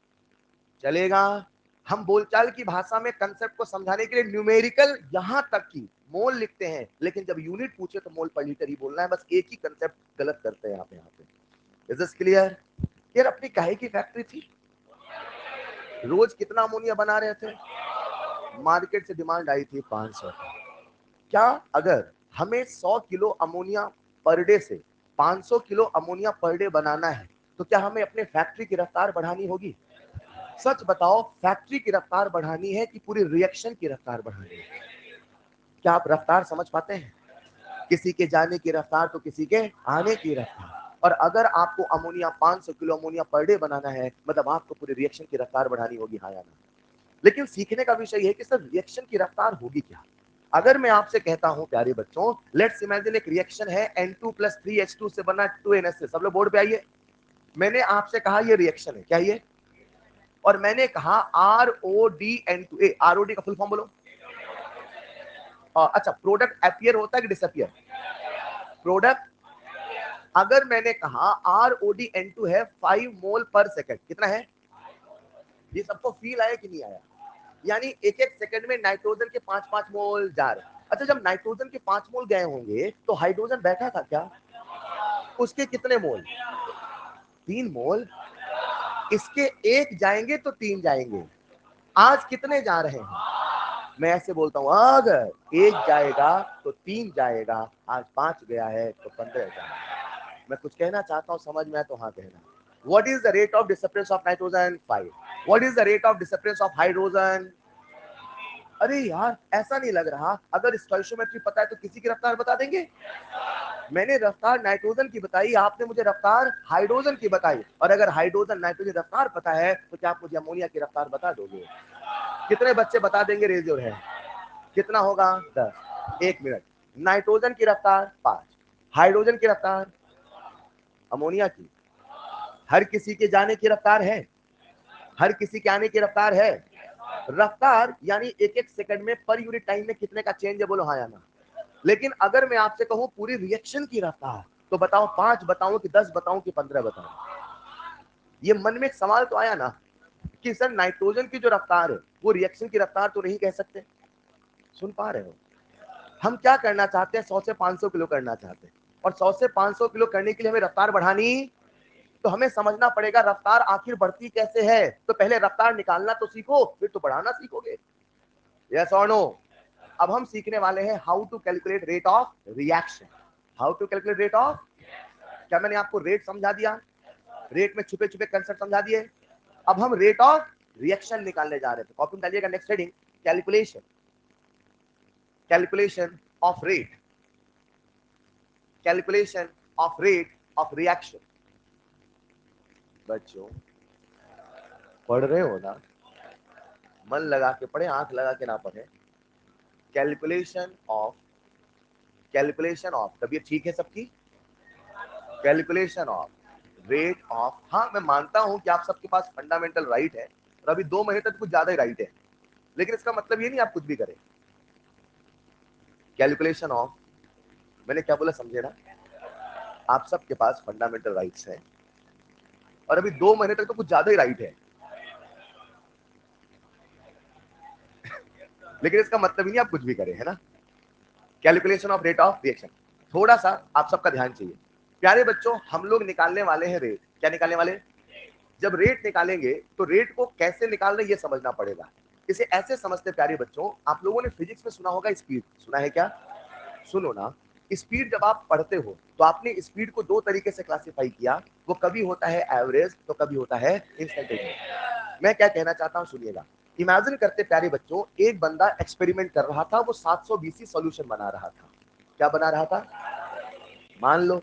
चलेगा? हम बोलचाल की भाषा में कंसेप्ट को समझाने के लिए न्यूमेरिकल यहां तक की मोल लिखते हैं, लेकिन जब यूनिट पूछे तो मोल पर लीटर ही बोलना है, बस एक ही कंसेप्ट गलत करते हैं आप यहाँ पे। Is this clear? यार अपनी काहे की फैक्ट्री थी, रोज कितना अमोनिया बना रहे थे, मार्केट से डिमांड आई थी 500। क्या अगर हमें 100 किलो अमोनिया पर डे से 500 किलो अमोनिया पर डे बनाना है, तो क्या हमें अपने फैक्ट्री की रफ्तार बढ़ानी होगी? सच बताओ, फैक्ट्री की रफ्तार बढ़ानी है कि पूरी रिएक्शन की रफ्तार बढ़ानी है? क्या आप रफ्तार समझ पाते हैं? किसी के जाने की रफ्तार तो किसी के आने की रफ्तार। और अगर आपको ammonia 500 kilo ammonia per day बनाना है, मतलब आपको पूरी रिएक्शन की रफ्तार बढ़ानी होगी, हाँ या ना? लेकिन सीखने का विषय है कि सर रिएक्शन की रफ्तार होगी क्या? अगर मैं आपसे कहता हूं प्यारे बच्चों, लेट्स इमेजिन एक रिएक्शन है N2 + 3H2 से बना 2NH से। सब लोग बोर्ड पे आइए। मैंने आपसे कहा ये रिएक्शन है, क्या ये? और मैंने कहा RODN2, ROD का फुल फॉर्म बोलो। अच्छा, प्रोडक्ट अपीयर होता है कि डिसअपियर? प्रोडक्ट। अगर मैंने कहा RODN2 है 5 मोल पर सेकंड, कितना है? ये सबको फील आया कि नहीं आया? यानी एक एक सेकंड में नाइट्रोजन के 5-5 मोल जा रहे। अच्छा, जब नाइट्रोजन के 5 मोल गए होंगे तो हाइड्रोजन बैठा था क्या? उसके कितने मोल? 3 मोल। इसके एक जाएंगे तो 3 जाएंगे। आज कितने जा रहे हैं? मैं ऐसे बोलता हूं, अगर एक जाएगा तो 3 जाएगा, आज 5 गया है तो 15 जाएगा। मैं कुछ कहना चाहता हूं, समझ में आए तो हाँ कहना। What is the rate of disappearance of nitrogen? 5. What is the rate of disappearance of hydrogen? अरे यार ऐसा नहीं लग रहा, अगर स्टोइशियोमेट्री पता है तो किसी की रफ्तार बता देंगे। मैंने रफ्तार नाइट्रोजन की बताई, आपने मुझे रफ्तार हाइड्रोजन की बताई, और अगर हाइड्रोजन नाइट्रोजन रफ्तार पता है तो क्या आप मुझे अमोनिया की रफ्तार बता दोगे? कितने बच्चे बता देंगे? Raise your hand. कितना होगा? 10। 1 मिनट। नाइट्रोजन की रफ्तार 5, हाइड्रोजन की रफ्तार, अमोनिया की, हर किसी के जाने की रफ्तार है, हर किसी के आने की रफ्तार है। रफ्तार यानी एक एक सेकंड में पर यूनिट टाइम में कितने का चेंज है, बोलो हाँ या ना। लेकिन अगर मैं आपसे कहूं पूरी रिएक्शन की रफ्तार, तो बताओ 5 बताऊं कि 10 बताऊं कि 15 बताऊं। ये मन में एक सवाल तो आया ना कि सर नाइट्रोजन की जो रफ्तार है वो रिएक्शन की रफ्तार तो नहीं कह सकते। सुन पा रहे हो, हम क्या करना चाहते हैं, 100 से 500 किलो करना चाहते हैं, और 100 से 500 किलो करने के लिए हमें रफ्तार बढ़ानी, तो हमें समझना पड़ेगा रफ्तार आखिर बढ़ती कैसे है। तो पहले रफ्तार निकालना तो सीखो, फिर तो बढ़ाना सीखोगे। यस और नो। अब हम सीखने वाले हैं how to calculate rate of reaction. How to calculate rate of, क्या मैंने आपको रेट समझा दिया, रेट में छुपे छुपे कंसेप्ट समझा दिए। अब हम रेट ऑफ रिएक्शन निकालने जा रहे थे। कॉपी में डालिएगा next heading, calculation, calculation of rate, calculation of rate of reaction. बच्चों पढ़ रहे हो ना, मन लगा के पढ़े, आंख लगा के ना पढ़े। कैलकुलेशन ऑफ, कैलकुलेशन ऑफ, तबीयत ठीक है सबकी, कैलकुलेशन ऑफ रेट ऑफ। हाँ मैं मानता हूं कि आप सबके पास फंडामेंटल राइट है, और अभी 2 महीने तक कुछ ज्यादा ही राइट है, लेकिन इसका मतलब ये नहीं आप कुछ भी करें। कैलकुलेशन ऑफ, मैंने क्या बोला समझे ना, आप सबके पास फंडामेंटल राइट्स हैं, और अभी 2 महीने तक तो कुछ ज्यादा ही राइट है, लेकिन इसका मतलब ही नहीं आप कुछ भी करें, है ना। Calculation of rate of reaction, थोड़ा सा आप सबका ध्यान चाहिए। प्यारे बच्चों हम लोग निकालने वाले हैं रेट। क्या निकालने वाले, जब रेट निकालेंगे तो रेट को कैसे निकाल रहे ये समझना पड़ेगा। इसे ऐसे समझते प्यारे बच्चों, आप लोगों ने फिजिक्स में सुना होगा स्पीड, सुना है क्या, सुनो ना। स्पीड जब आप पढ़ते हो तो आपने स्पीड को 2 तरीके से क्लासिफाई किया, वो कभी होता है एवरेज तो कभी होता है इंस्टेंटेनियस। मैं क्या कहना चाहता हूं सुनिएगा। इमेजिन करते प्यारे बच्चों, एक बंदा एक्सपेरिमेंट कर रहा था, वो 720 सॉल्यूशन बना रहा था। क्या बना रहा था, मान लो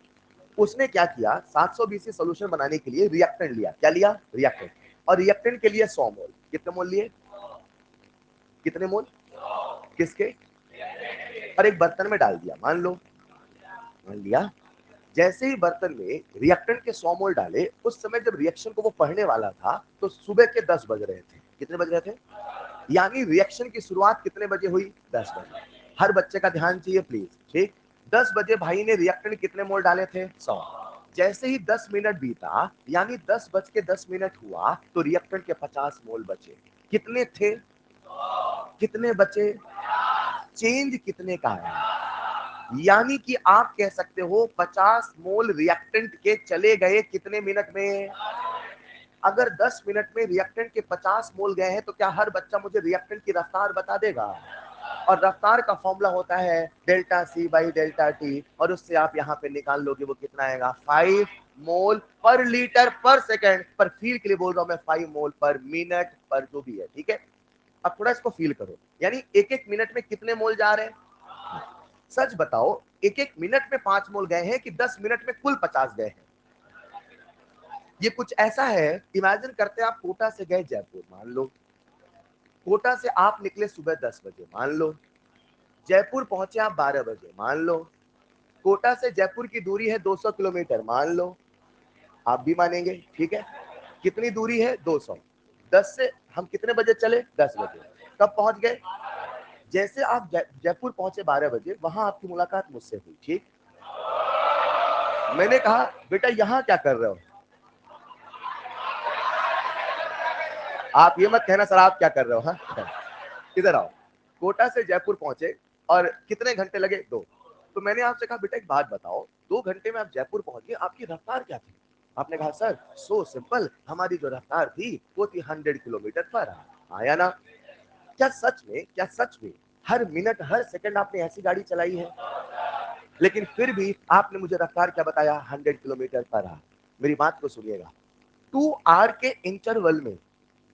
उसने क्या किया, 720 सॉल्यूशन बनाने के लिए रिएक्टेंट लिया। क्या लिया, रिएक्टेंट। और रिएक्टेंट के लिए 100 मोल, कितने मोल लिए, कितने मोल, किसके, और एक बर्तन में डाल दिया, मान लो, मान लिया। जैसे ही बर्तन में रिएक्टेंट के 100 मोल डाले, उस समय जब रिएक्शन को वो पढ़ने वाला था तो सुबह के 10 बज रहे थे। कितने बज रहे थे, यानी रिएक्शन की शुरुआत कितने बजे हुई, 10 बजे। हर बच्चे का ध्यान चाहिए प्लीज, ठीक। 10 बजे भाई ने रिएक्टेंट कितने मोल डाले थे, 100। जैसे ही 10 मिनट बीता, यानी 10 बज के 10 मिनट हुआ, तो रिएक्टेंट के 50 मोल बचे। कितने थे, कितने बचे, चेंज कितने का है, यानी कि आप कह सकते हो 50 मोल रिएक्टेंट के चले गए कितने मिनट में। अगर 10 मिनट में रिएक्टेंट के 50 मोल गए हैं, तो क्या हर बच्चा मुझे रिएक्टेंट की रफ्तार बता देगा। और रफ्तार का फॉर्मूला होता है delta C by delta T, और उससे आप यहाँ पे निकाल लोगे वो कितना आएगा, 5 मोल पर लीटर पर सेकेंड। पर फील के लिए बोल रहा हूं मैं, 5 मोल पर मिनट पर जो भी है, ठीक है। अब थोड़ा इसको फील करो, यानी एक एक मिनट में कितने मोल जा रहे हैं। सच बताओ, एक एक मिनट में 5 मोल गए हैं कि 10 मिनट में कुल 50 गए हैं। ये कुछ ऐसा है, इमेजिन करते हैं आप कोटा से गए जयपुर, मान लो कोटा से आप निकले सुबह 10 बजे, मान लो जयपुर पहुंचे आप 12 बजे, मान लो कोटा से जयपुर की दूरी है 200 किलोमीटर, मान लो, आप भी मानेंगे, ठीक है। कितनी दूरी है, 200। 10 से हम कितने बजे चले, 10 बजे। कब पहुंच गए, जैसे आप जयपुर पहुंचे 12 बजे, वहां आपकी मुलाकात मुझसे हुई, ठीक। मैंने कहा बेटा यहाँ क्या कर रहे हो, आप ये मत कहना सर आप क्या कर रहे हो, हाँ इधर आओ। कोटा से जयपुर पहुंचे और कितने घंटे लगे, 2। तो मैंने आपसे कहा बेटा एक बात बताओ, 2 घंटे में आप जयपुर पहुंच गए, आपकी रफ्तार क्या थी। आपने कहा सर सो सिंपल, हमारी जो रफ्तार थी वो थी 100 किलोमीटर पर आवर। आया ना। क्या सच में, क्या सच में हर मिनट हर सेकंड आपने ऐसी गाड़ी चलाई है, लेकिन फिर भी आपने मुझे रफ्तार क्या बताया, 100 किलोमीटर पर आवर। मेरी बात को सुनिएगा, 2 आवर के इंटरवल में,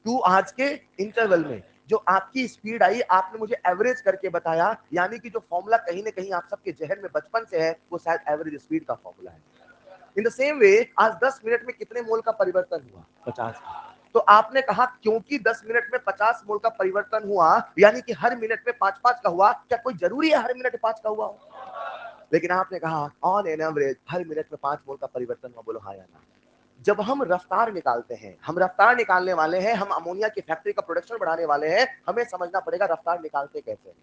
2 आवर्स के इंटरवल में जो आपकी स्पीड आई, आपने मुझे एवरेज करके बताया, यानी कि जो फॉर्मूला कहीं ना कहीं आप सबके जहन में बचपन से है, वो शायद एवरेज स्पीड का फॉर्मूला है। इन द सेम वे आज 10 मिनट में कितने मोल का परिवर्तन हुआ, 50। तो आपने कहा क्योंकि 10 मिनट में 50 मोल का परिवर्तन हुआ, यानी कि हर मिनट में 5-5 का हुआ, क्या कोई जरूरी है हर मिनट 5 का हुआ हो? लेकिन आपने कहा on an average her minute में 5 मोल का परिवर्तन हुआ। बोलो हाँ या ना? जब हम रफ्तार निकालते हैं, हम रफ्तार निकालने वाले हैं, हम अमोनिया की फैक्ट्री का प्रोडक्शन बढ़ाने वाले हैं, हमें समझना पड़ेगा रफ्तार निकालते कैसे हैं।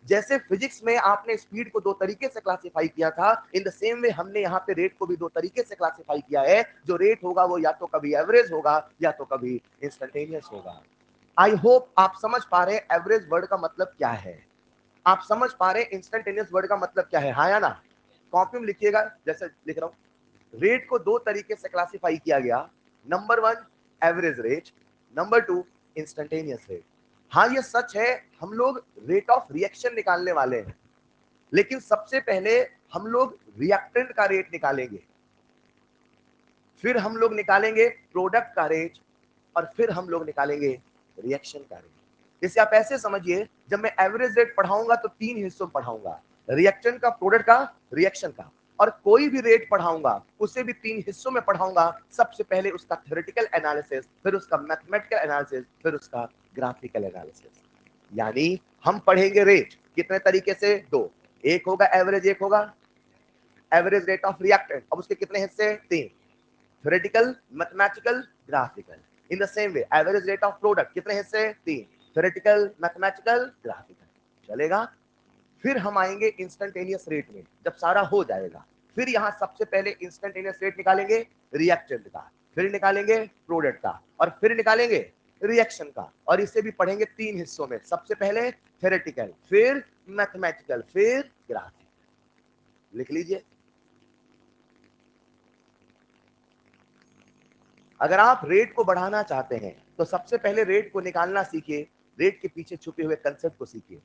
जैसे फिजिक्स में आपने स्पीड को दो तरीके से क्लासिफाई किया था, इन द सेम वे हमने यहाँ पे रेट को भी दो तरीके से क्लासिफाई किया है। जो रेट होगा वो या तो कभी एवरेज होगा या तो कभी इंस्टेंटेनियस होगा। आई होप आप समझ पा रहे हैं एवरेज वर्ड का मतलब क्या है, आप समझ पा रहे हैं इंस्टेंटेनियस वर्ड का मतलब क्या है, हाँ या ना? कॉपी में लिखिएगा, जैसे लिख रहा हूं। रेट को दो तरीके से क्लासिफाई किया गया, number 1 average rate, number 2 instantaneous rate. हाँ ये सच है, हम लोग रेट ऑफ रिएक्शन निकालने वाले हैं, लेकिन सबसे पहले हम लोग रिएक्टेंट का रेट निकालेंगे, फिर हम लोग निकालेंगे प्रोडक्ट का रेट, और फिर हम लोग निकालेंगे रिएक्शन का रेट। इसे आप ऐसे समझिए, जब मैं एवरेज रेट पढ़ाऊंगा तो 3 हिस्सों में पढ़ाऊंगा, रिएक्टेंट का, प्रोडक्ट का, रिएक्शन का। और कोई भी रेट पढ़ाऊंगा उसे भी 3 हिस्सों में पढ़ाऊंगा। सबसे पहले उसका थ्योरेटिकल एनालिसिस, फिर उसका मैथमेटिकल एनालिसिस, फिर उसका ग्राफिकल एनालिसिस। यानी हम पढ़ेंगे रेट कितने तरीके से? दो, एक होगा एवरेज, एक होगा एवरेज रेट ऑफ रिएक्टेंट। अब उसके कितने हिस्से? 3, theoretical, mathematical, graphical. In the same way average rate of product कितने हिस्से? 3, थ्योरेटिकल, मैथमेटिकल, ग्राफिकल। चलेगा? फिर हम आएंगे इंस्टेंटेनियस रेट में, जब सारा हो जाएगा। फिर यहां सबसे पहले इंस्टेंटेनियस रेट निकालेंगे रिएक्टेंट का, फिर निकालेंगे प्रोडक्ट का, और फिर निकालेंगे रिएक्शन का। और इसे भी पढ़ेंगे 3 हिस्सों में, सबसे पहले थ्योरेटिकल, फिर मैथमेटिकल, फिर ग्राफिकल। लिख लीजिए। अगर आप रेट को बढ़ाना चाहते हैं तो सबसे पहले रेट को निकालना सीखिए, रेट के पीछे छुपे हुए कंसेप्ट को सीखिए।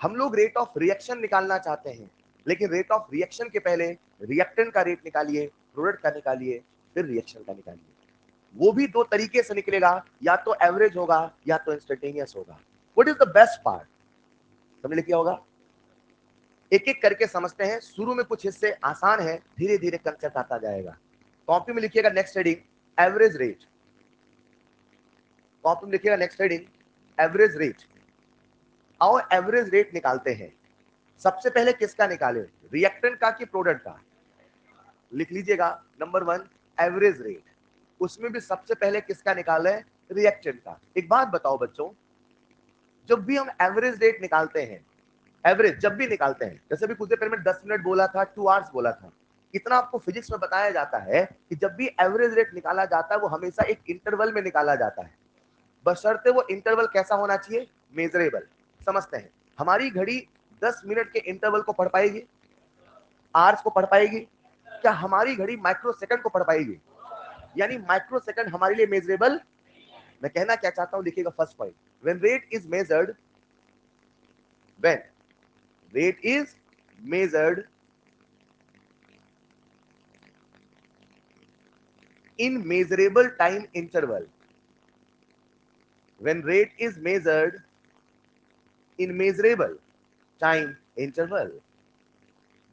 हम लोग रेट ऑफ रिएक्शन निकालना चाहते हैं, लेकिन रेट ऑफ रिएक्शन के पहले रिएक्टेंट का रेट निकालिए, प्रोडक्ट का निकालिए, फिर रिएक्शन का निकालिए। वो भी दो तरीके से निकलेगा, या तो एवरेज होगा या तो इंस्टेंटेनियस होगा। What is the best part? समझ लिया होगा? एक एक करके समझते हैं। शुरू में कुछ हिस्से आसान है, धीरे धीरे कंसेप्ट आता जाएगा। कॉपी में लिखिएगा next heading average rate. Copy में लिखिएगा नेक्स्ट हेडिंग एवरेज रेट। आओ एवरेज रेट निकालते हैं। सबसे पहले किसका निकालें, रिएक्टेंट का कि प्रोडक्ट का? लिख लीजिएगा नंबर 1 एवरेज रेट। उसमें भी सबसे पहले किसका निकाले? रिएक्टेंट का। एक बात बताओ बच्चों, जब भी हम एवरेज रेट निकालते हैं, एवरेज जब भी निकालते हैं, जैसे भी कुछ देर पहले मैं 10 मिनट बोला था, 2 आवर्स बोला था, इतना आपको फिजिक्स में बताया जाता है कि जब भी एवरेज रेट निकाला जाता है वो हमेशा एक इंटरवल में निकाला जाता है, बशर्ते वो इंटरवल कैसा होना चाहिए? मेजरेबल। समझते हैं? हमारी घड़ी 10 मिनट के इंटरवल को पढ़ पाएगी, आवर्स को पढ़ पाएगी? क्या हमारी घड़ी माइक्रो सेकंड को पढ़ पाएगी? यानी माइक्रो सेकंड हमारे लिए मेजरेबल। मैं कहना क्या चाहता हूं, लिखिएगा first point, when rate is measured, when rate is measured in measurable time interval, when rate is measured in measurable time interval,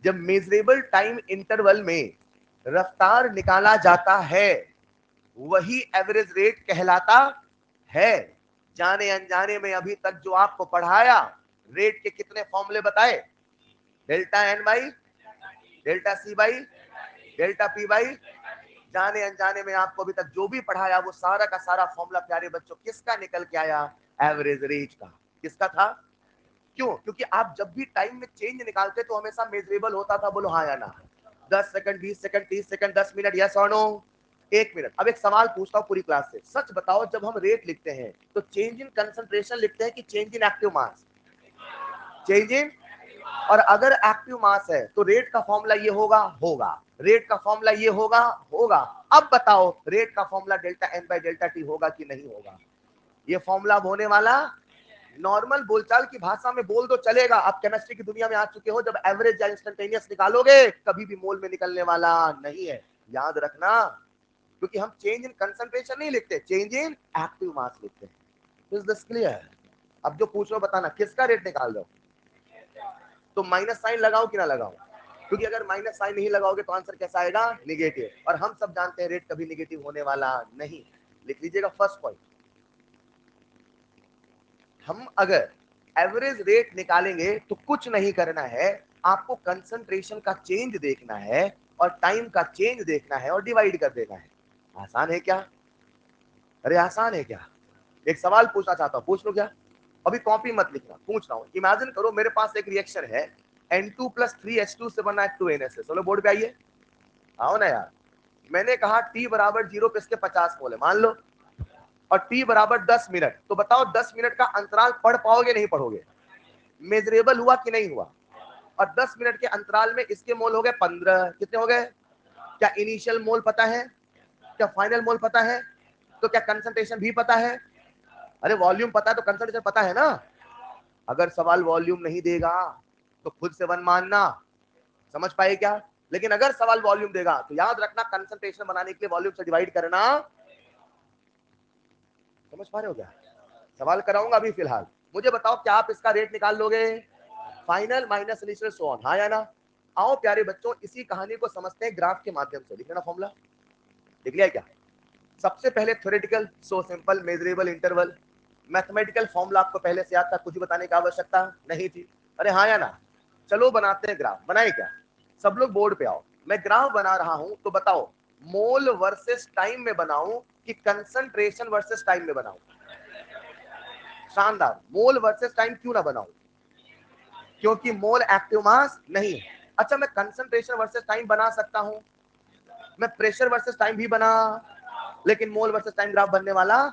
जब मेजरेबल टाइम इंटरवल में रफ्तार निकाला जाता है वही एवरेज रेट कहलाता है। जाने अनजाने में अभी तक जो आपको पढ़ाया, रेट के कितने फॉर्मूले बताए? Delta N by delta C by delta P by, जाने अनजाने में आपको अभी तक जो भी पढ़ाया वो सारा का सारा फॉर्मूला प्यारे बच्चों किसका निकल के आया? एवरेज रेट का। किसका था? क्यों? क्योंकि आप जब भी टाइम में चेंज निकालते तो हमेशा मेजरेबल होता था। बोलो हाँ या ना? 10 second, 20 second, 30 second, 10 minute, yes और नो? 1 मिनट। अब एक सवाल पूछता हूं पूरी क्लास से, सच बताओ, जब हम रेट लिखते हैं तो चेंज इन कंसंट्रेशन लिखते हैं कि change in active mass? Change in. और अगर एक्टिव मास है तो रेट का फॉर्मूला ये होगा, होगा। रेट का फॉर्मूला ये होगा, होगा। अब बताओ रेट का formula delta N by delta T होगा कि नहीं होगा? ये फॉर्मूला होने वाला। नॉर्मल बोलचाल की भाषा में बोल दो चलेगा। आप केमिस्ट्री की दुनिया में आ चुके हो, जब एवरेज या इंस्टेंटेनियस निकालोगे कभी भी मोल में निकलने वाला नहीं है, याद रखना। क्योंकि हम चेंज इन कंसंट्रेशन नहीं लिखते, चेंज इन एक्टिव मास लिखते हैं। Is this clear? अब जो पूछ रहे हो बताना किसका रेट निकाल दो, तो माइनस साइन लगाओ कि ना लगाओ? क्योंकि अगर माइनस साइन नहीं लगाओगे तो आंसर कैसा आएगा? निगेटिव। और हम सब जानते हैं रेट कभी निगेटिव होने वाला नहीं। लिख लीजिएगा फर्स्ट पॉइंट, हम अगर एवरेज रेट निकालेंगे तो कुछ नहीं करना है, आपको कंसंट्रेशन का चेंज देखना है और टाइम का चेंज देखना है और डिवाइड कर देना है। आसान है क्या? अरे आसान है क्या? एक सवाल पूछना चाहता हूं, पूछ लो क्या? अभी कॉपी मत लिखना, पूछ रहा हूं। इमेजिन करो मेरे पास एक रिएक्शन है, N2 + 3H2 से बना है 2NH। चलो बोर्ड पे आइए, आओ ना यार। मैंने कहा T = 0 पे इसके 50 मोल है मान लो, और T = 10 मिनट। तो बताओ 10 मिनट का अंतराल पढ़ पाओगे नहीं पढ़ोगे? मेजरेबल हुआ कि नहीं हुआ? और 10 मिनट के अंतराल में इसके मोल हो गए 15। कितने हो गए? क्या इनिशियल मोल पता है? क्या फाइनल मोल पता है? तो क्या कंसंट्रेशन भी पता है? अरे वॉल्यूम पता है तो कंसंट्रेशन पता है ना। अगर सवाल वॉल्यूम नहीं देगा तो खुद से वन मानना, समझ पाए क्या? लेकिन अगर सवाल वॉल्यूम देगा तो याद रखना कंसंट्रेशन बनाने के लिए वॉल्यूम से डिवाइड करना। समझ पा रहे हो क्या? सवाल कराऊंगा अभी फिलहाल। मुझे बताओ क्या आप इसका रेट निकाल लोगे? Final minus initial so on, हाँ या ना? आओ प्यारे बच्चों, इसी कहानी को समझते हैं ग्राफ के माध्यम से। लिख लेना फॉर्मूला, लिख लिया क्या? सबसे पहले theoretical, so simple, measurable, interval. Mathematical formula आपको पहले से याद था, कुछ बताने की आवश्यकता नहीं थी। अरे हाँ या ना? चलो बनाते हैं ग्राफ। बनाए क्या? सब लोग बोर्ड पे आओ। मैं ग्राफ बना रहा हूं तो बताओ मोल वर्सेस टाइम में बनाऊं कि कंसंट्रेशन वर्सेस टाइम में बनाऊं? शानदार। मोल वर्सेस टाइम क्यों ना बनाऊं? क्योंकि मोल एक्टिव मास नहीं है। अच्छा, मैं कंसंट्रेशन वर्सेस टाइम बना सकता हूं, मैं प्रेशर वर्सेस टाइम भी बना, लेकिन मोल वर्सेस टाइम ग्राफ बनने वाला।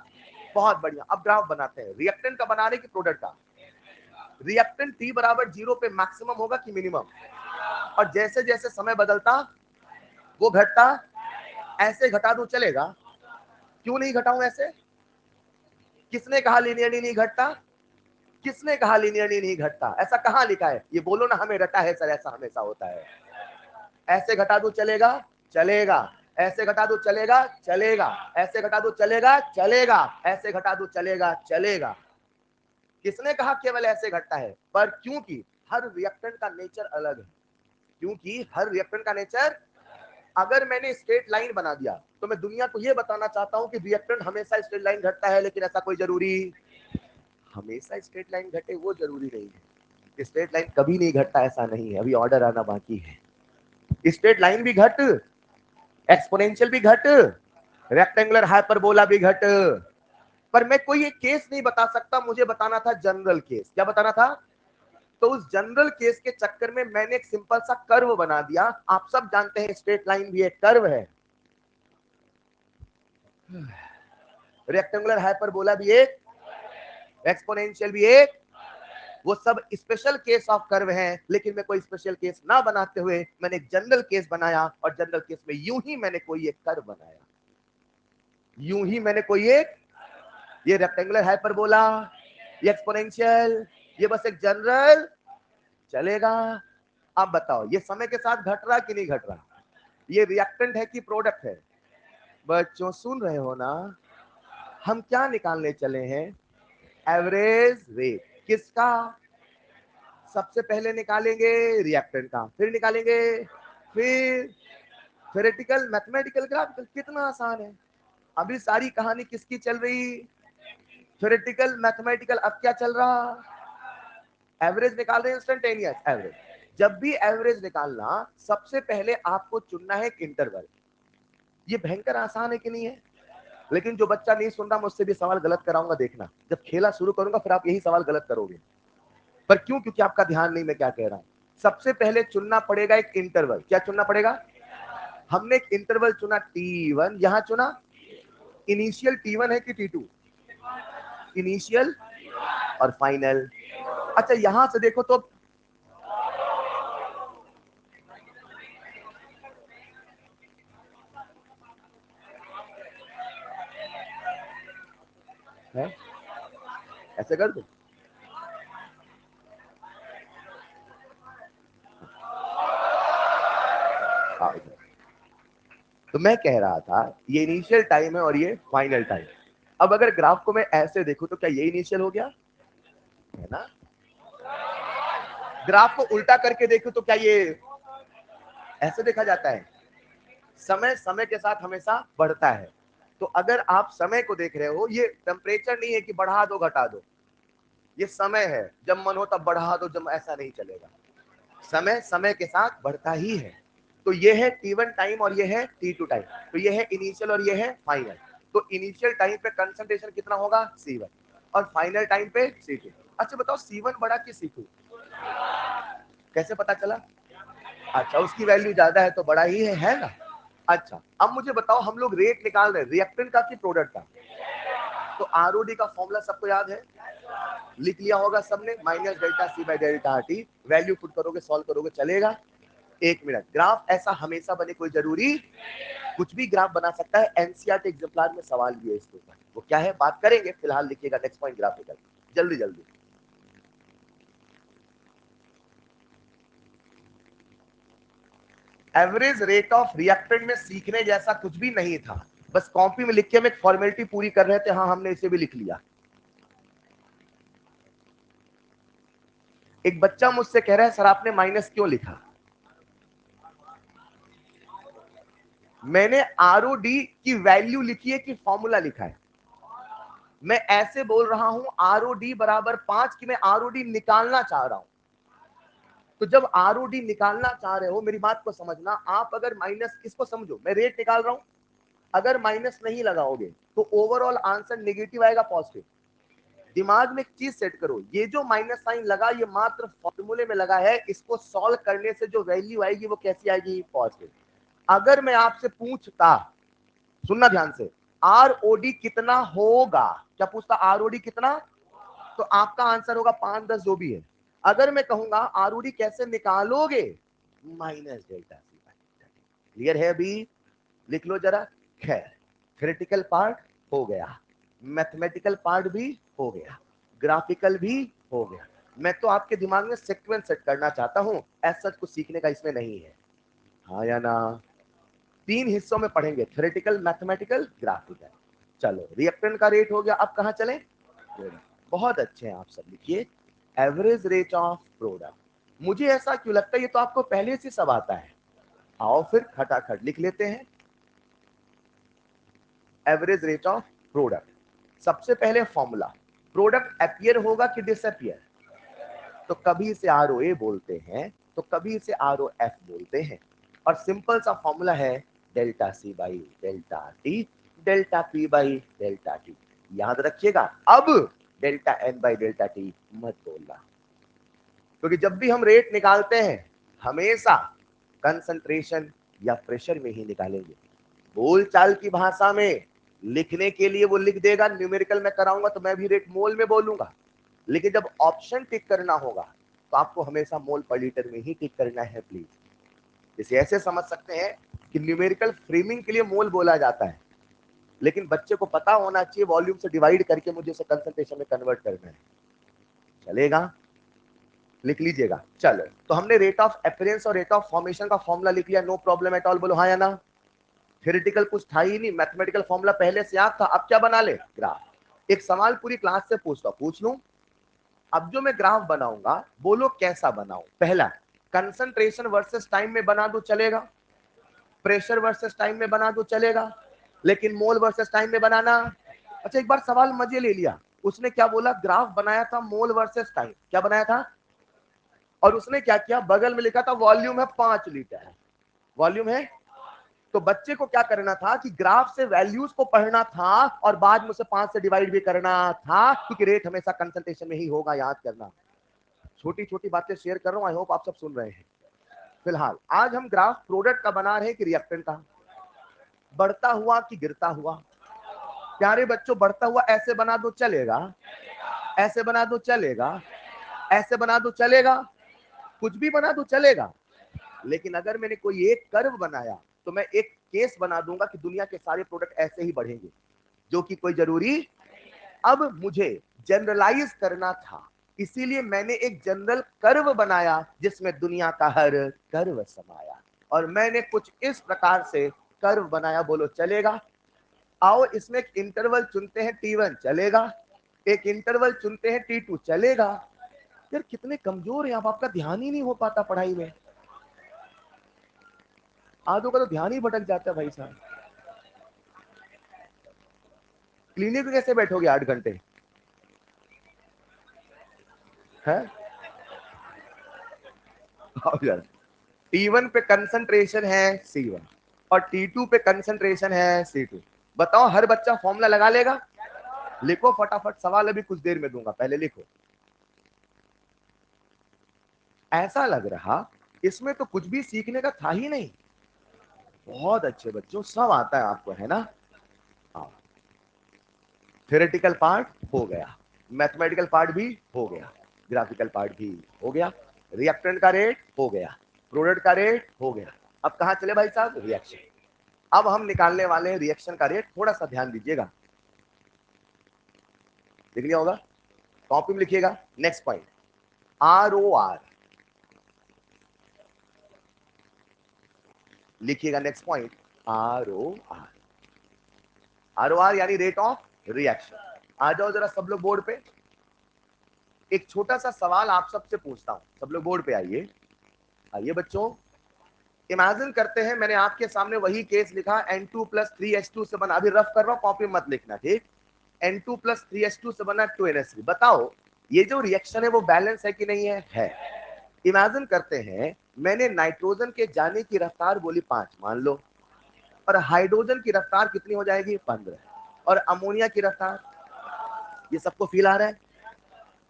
बहुत बढ़िया। अब ग्राफ बनाते हैं रिएक्टेंट का बना रहे कि प्रोडक्ट का? रिएक्टेंट T = 0 पे मैक्सिमम होगा कि मिनिमम? और जैसे जैसे समय बदलता वो घटता, ऐसे घटा दूं चलेगा? क्यों नहीं घटाऊं ऐसे? किसने कहा लीनियरली नहीं घटता? किसने कहा लीनियरली नहीं घटता? ऐसा कहां लिखा है? ये बोलो ना, हमें रटा है सर, ऐसा हमेशा होता है। ऐसे घटा दूं चलेगा? चलेगा। ऐसे घटा दूं चलेगा? चलेगा। ऐसे घटा दूं चलेगा? चलेगा। ऐसे घटा दूं चलेगा? चलेगा। किसने कहा केवल ऐसे घटता है? पर क्योंकि हर रिएक्टेंट का नेचर अलग है, क्योंकि हर रिएक्टेंट का नेचर। अगर मैंने स्ट्रेट लाइन बना दिया तो मैं दुनिया को यह बताना चाहता हूं कि रिएक्टेंट हमेशा स्ट्रेट लाइन घटता है, लेकिन ऐसा कोई जरूरी हमेशा स्ट्रेट लाइन घटे वो जरूरी नहीं है। स्ट्रेट लाइन कभी नहीं घटता ऐसा नहीं है, अभी ऑर्डर आना बाकी है। स्ट्रेट लाइन भी घट, एक्सपोनेंशियल भी घट, रेक्टेंगुलर हाइपरबोला भी घट। पर मैं कोई एक केस नहीं बता सकता, मुझे बताना था जनरल केस। क्या बताना था? तो उस जनरल केस के चक्कर में मैंने एक सिंपल सा कर्व बना दिया। आप सब जानते हैं स्ट्रेट लाइन भी एक कर्व है, रेक्टेंगुलर हाइपरबोला भी एक, एक्सपोनेंशियल भी एक। वो सब स्पेशल केस ऑफ कर्व हैं, लेकिन मैं कोई स्पेशल केस ना बनाते हुए मैंने एक जनरल केस बनाया, और जनरल केस में यूं ही मैंने कोई एक कर्व बनाया, यूं ही मैंने कोई एक, ये रेक्टेंगुलर हाइपरबोला, ये एक्सपोनेंशियल, ये बस एक जनरल। चलेगा? अब बताओ ये समय के साथ घट रहा कि नहीं घट रहा? ये रिएक्टेंट है कि प्रोडक्ट है? बच्चों सुन रहे हो ना? हम क्या निकालने चले हैं? Average rate. किसका? सबसे पहले निकालेंगे रिएक्टेंट का, फिर निकालेंगे, फिर थ्योरेटिकल, मैथमेटिकल, ग्राफिकल। कितना आसान है। अभी सारी कहानी किसकी चल रही? Theoretical, mathematical. अब क्या चल रहा? एवरेज निकाल रहे हैं, इंस्टेंटेनियस एवरेज। जब भी एवरेज निकालना, सबसे पहले आपको चुनना है एक इंटरवल। ये भयंकर आसान है कि नहीं है? लेकिन जो बच्चा नहीं सुन रहा, मुझसे भी सवाल गलत कराऊंगा, देखना जब खेला शुरू करूंगा फिर आप यही सवाल गलत करोगे। पर क्यों? क्योंकि आपका ध्यान नहीं मैं क्या कह रहा हूं। सबसे पहले चुनना पड़ेगा एक इंटरवल। क्या चुनना पड़ेगा? हमने एक इंटरवल चुना T1, यहां चुना इनिशियल T1 है कि T2? इनिशियल और फाइनल। अच्छा यहां से देखो तो है, ऐसे कर दो। तो मैं कह रहा था ये इनिशियल टाइम है और ये फाइनल टाइम। अब अगर ग्राफ को मैं ऐसे देखूं तो क्या ये इनिशियल हो गया? है ना? ग्राफ को उल्टा करके देखूं तो क्या ये ऐसे देखा जाता है? समय समय के साथ हमेशा बढ़ता है, तो अगर आप समय को देख रहे हो, ये टेम्परेचर नहीं है कि बढ़ा दो घटा दो, ये समय है, जब मन हो तब बढ़ा दो, जब ऐसा नहीं चलेगा। समय समय के साथ बढ़ता ही है। तो ये है T1 टाइम और ये है T2 टाइम। तो ये है इनिशियल और ये है फाइनल। तो इनिशियल टाइम पे कंसंट्रेशन कितना होगा C1 और फाइनल टाइम पे C2। अच्छा बताओ C1 बड़ा कि C2? कैसे पता चला? अच्छा, उसकी वैल्यू ज्यादा है तो बड़ा ही है ना। अच्छा, अब मुझे बताओ, हम लोग रेट निकाल रहे हैं रिएक्टेंट का कि प्रोडक्ट का? तो आरओडी का फॉर्मूला सबको याद है, लिख लिया होगा सबने, minus delta C by delta T. Value put करोगे, सॉल्व करोगे, चलेगा। एक मिनट, ग्राफ ऐसा हमेशा बने कोई जरूरी, कुछ भी ग्राफ बना सकता है। एनसीईआरटी एग्जाम्पलार में सवाल भी है इसके ऊपर, वो क्या है बात करेंगे, फिलहाल लिखिएगा नेक्स्ट पॉइंट ग्राफिकल, जल्दी जल्दी। एवरेज रेट ऑफ रिएक्टेंट में सीखने जैसा कुछ भी नहीं था, बस कॉपी में लिख के हम एक फॉर्मेलिटी पूरी कर रहे थे। हाँ, हमने इसे भी लिख लिया। एक बच्चा मुझसे कह रहा है सर आपने माइनस क्यों लिखा? मैंने आरओडी की वैल्यू लिखी है कि फॉर्मूला लिखा है? मैं ऐसे बोल रहा हूं आरओडी बराबर 5 कि मैं आरओडी निकालना चाह रहा हूं। तो जब आरओडी निकालना चाह रहे हो, मेरी बात को समझना, आप अगर माइनस, इसको समझो, मैं रेट निकाल रहा हूं, अगर माइनस नहीं लगाओगे तो ओवरऑल आंसर नेगेटिव आएगा पॉजिटिव। दिमाग में एक चीज सेट करो, ये जो माइनस साइन लगा ये मात्र फॉर्मूले में लगा है, इसको सॉल्व करने से जो वैल्यू आएगी वो कैसी आएगी? पॉजिटिव। अगर मैं आपसे पूछता, सुनना ध्यान से, आरओडी कितना होगा, क्या पूछता आरओडी कितना, तो आपका आंसर होगा 5 10 जो भी है। अगर मैं कहूंगा आरओडी कैसे निकालोगे, माइनस डेल्टा सी। क्लियर है अभी? लिख लो जरा। खैर, थ्योरेटिकल पार्ट हो गया, मैथमेटिकल पार्ट भी हो गया, ग्राफिकल भी हो गया। मैं तो आपके दिमाग में सीक्वेंस सेट करना चाहता हूं, ऐसा कुछ सीखने का इसमें नहीं है। हाँ या ना? 3 हिस्सों में पढ़ेंगे, थ्योरेटिकल, मैथमेटिकल, ग्राफिकल। चलो, रिएक्टेंट का रेट हो गया, अब कहां चले? बहुत अच्छे हैं आप सब, लिखिए एवरेज रेट ऑफ प्रोडक्ट। मुझे ऐसा क्यों लगता है ये तो आपको पहले से सब आता है। आओ फिर खटाखट लिख लेते हैं एवरेज रेट ऑफ प्रोडक्ट। सबसे पहले फॉर्मूला, प्रोडक्ट अपीयर होगा कि डिसअपियर? तो कभी इसे आरओए बोलते हैं तो कभी इसे आरओएफ बोलते हैं। और सिंपल सा फॉर्मूला है delta C by delta T, delta P by delta T. याद रखिएगा, अब delta N by delta T मत बोलना, क्योंकि जब भी हम रेट निकालते हैं हमेशा कंसंट्रेशन या प्रेशर में ही निकालेंगे। बोलचाल की भाषा में लिखने के लिए वो लिख देगा, न्यूमेरिकल में कराऊंगा तो मैं भी रेट मोल में बोलूंगा, लेकिन जब ऑप्शन टिक करना होगा तो आपको हमेशा मोल पर लीटर में ही टिक करना है प्लीज। इसे ऐसे समझ सकते हैं कि न्यूमेरिकल फ्रेमिंग के लिए मोल बोला जाता है, लेकिन बच्चे को पता होना चाहिए वॉल्यूम से डिवाइड करके मुझे उसे कंसंट्रेशन में कन्वर्ट करना है। चलेगा? लिख लीजिएगा। चलो, तो हमने रेट ऑफ अपीयरेंस और रेट ऑफ फॉर्मेशन का फॉर्मूला लिख लिया, नो प्रॉब्लम एट ऑल। बोलो हाँ या ना? थ्योरेटिकल कुछ था ही नहीं, मैथमेटिकल फॉर्मूला पहले से याद था, अब क्या बना ले? ग्राफ। एक सवाल पूरी क्लास से पूछता हूं, पूछ लूं? अब जो मैं ग्राफ बनाऊंगा, बोलो कैसा बनाऊं? पहला, कंसंट्रेशन वर्सेस टाइम में बना दो चलेगा, प्रेशर वर्सेस टाइम में बना दो चलेगा, लेकिन मोल वर्सेस टाइम में बनाना। अच्छा, एक बार सवाल मजे ले लिया, उसने क्या बोला? ग्राफ बनाया था मोल वर्सेस टाइम, क्या बनाया था? और उसने क्या किया, बगल में लिखा था वॉल्यूम है 5 लीटर, वॉल्यूम है। तो बच्चे को क्या करना था कि ग्राफ से वैल्यूज को पढ़ना था और बाद में उसे 5 से डिवाइड भी करना था, क्योंकि रेट हमेशा कंसंट्रेशन में ही होगा, याद करना। छोटी छोटी बातें शेयर कर रहा हूं, आई होप आप सब सुन रहे हैं। फिलहाल आज हम ग्राफ प्रोडक्ट का बना रहे हैं कि रिएक्टेंट का? बढ़ता हुआ कि गिरता हुआ? प्यारे बच्चों, बढ़ता हुआ ऐसे बना दो चलेगा, ऐसे बना दो चलेगा, ऐसे बना दो चलेगा, कुछ भी बना दो चलेगा। लेकिन अगर मैंने कोई एक कर्व बनाया तो मैं एक केस बना दूंगा कि दुनिया के सारे प्रोडक्ट ऐसे ही बढ़ेंगे, जो कि कोई जरूरी। अब मुझे जनरलाइज करना था, इसीलिए मैंने एक जनरल कर्व बनाया जिसमें दुनिया का हर कर्व समाया, और मैंने कुछ इस प्रकार से कर्व बनाया। बोलो चलेगा? आओ, इसमें एक इंटरवल चुनते हैं T1, चलेगा? एक इंटरवल चुनते हैं T2, चलेगा? यार कितने कमजोर हैं आप, आपका ध्यान ही नहीं हो पाता पढ़ाई में। आधों का तो ध्यान ही भटक जाता है भाई साहब। क्लिनिक में कैसे बैठोगे 8 घंटे है? T1 पे कंसंट्रेशन है C1 और T2 पे कंसंट्रेशन है C2। बताओ हर बच्चा फॉर्मूला लगा लेगा? लिखो फटाफट, सवाल अभी कुछ देर में दूंगा, पहले लिखो। ऐसा लग रहा इसमें तो कुछ भी सीखने का था ही नहीं। बहुत अच्छे बच्चों, सब आता है आपको, है ना? हाँ, थ्योरेटिकल पार्ट हो गया, मैथमेटिकल पार्ट भी हो गया, ग्राफिकल पार्ट भी हो गया, रिएक्टेंट का रेट हो गया, प्रोडक्ट का रेट हो गया। अब कहां चले भाई साहब? रिएक्शन। अब हम निकालने वाले हैं रिएक्शन का रेट, थोड़ा सा ध्यान दीजिएगा। लिख लिया होगा? कॉपी में लिखिएगा। नेक्स्ट पॉइंट, ROR लिखिएगा। Next point, ROR। ROR यानी रेट ऑफ रिएक्शन। आ जाओ जरा सब लोग बोर्ड पे। एक छोटा सा सवाल आप सबसे पूछता हूं, सब लोग बोर्ड पे आइए। आइए बच्चों, इमेजिन करते हैं मैंने आपके सामने वही केस लिखा, N2 प्लस 3H2 से बना, अभी रफ कर रहा हूं, कॉपी मत लिखना, ठीक? N2 प्लस 3H2 से बना 2NH3। बताओ ये जो रिएक्शन है वो बैलेंस है कि नहीं है? है। इमेजिन करते हैं मैंने नाइट्रोजन के जाने की रफ्तार बोली 5 मान लो, और हाइड्रोजन की रफ्तार कितनी हो जाएगी? 15, और अमोनिया की रफ्तार, ये सबको फील आ रहा है?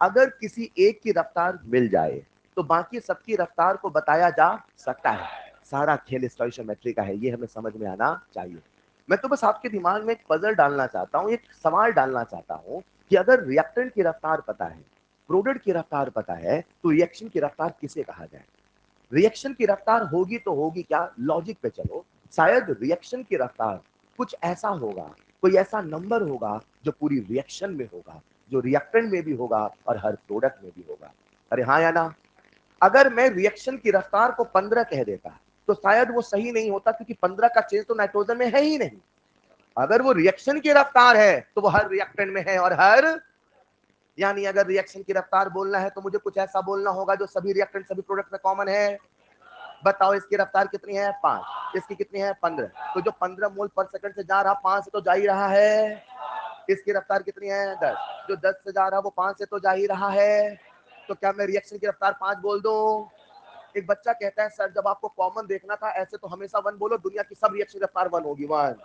अगर किसी एक की रफ्तार मिल जाए तो बाकी सबकी रफ्तार को बताया जा सकता है। सारा खेल स्टोइशियोमेट्री का है, ये हमें समझ में आना चाहिए। मैं तो बस आपके दिमाग में एक पजल डालना चाहता हूँ, एक सवाल डालना चाहता हूँ कि अगर रिएक्टेंट की रफ्तार पता है, प्रोडक्ट की रफ्तार पता है, तो रिएक्शन की रफ्तार किसे कहा जाए? रिएक्शन की रफ्तार होगी तो होगी क्या? लॉजिक पे चलो, शायद रिएक्शन की रफ्तार कुछ ऐसा होगा, कोई ऐसा नंबर होगा जो पूरी रिएक्शन में होगा, जो रिएक्टेंट में भी होगा और हर प्रोडक्ट में भी होगा। अरे हाँ या ना? अगर मैं रिएक्शन की रफ्तार को 15 कह देता तो शायद वो सही नहीं होता, क्योंकि 15 का चेंज तो नाइट्रोजन में है ही नहीं। अगर वो रिएक्शन की रफ्तार है तो वो हर रिएक्टेंट में है और हर, यानी अगर रिएक्शन की रफ्तार बोलना है तो मुझे कुछ ऐसा बोलना होगा जो सभी रिएक्टेंट सभी प्रोडक्ट में कॉमन है। बताओ इसकी रफ्तार कितनी है? 5। इसकी कितनी है? 15। तो जो 15 मोल पर सेकंड से जा रहा, 5 से तो जा ही रहा है। इसकी रफ्तार कितनी है? 10। जो 10 से जा रहा वो 5 से तो जा ही रहा है। तो क्या मैं रिएक्शन की रफ्तार 5 बोल दूं? एक बच्चा कहता है सर जब आपको कॉमन देखना था ऐसे तो हमेशा 1 बोलो, दुनिया की सब रिएक्शन की रफ्तार 1 होगी, 1।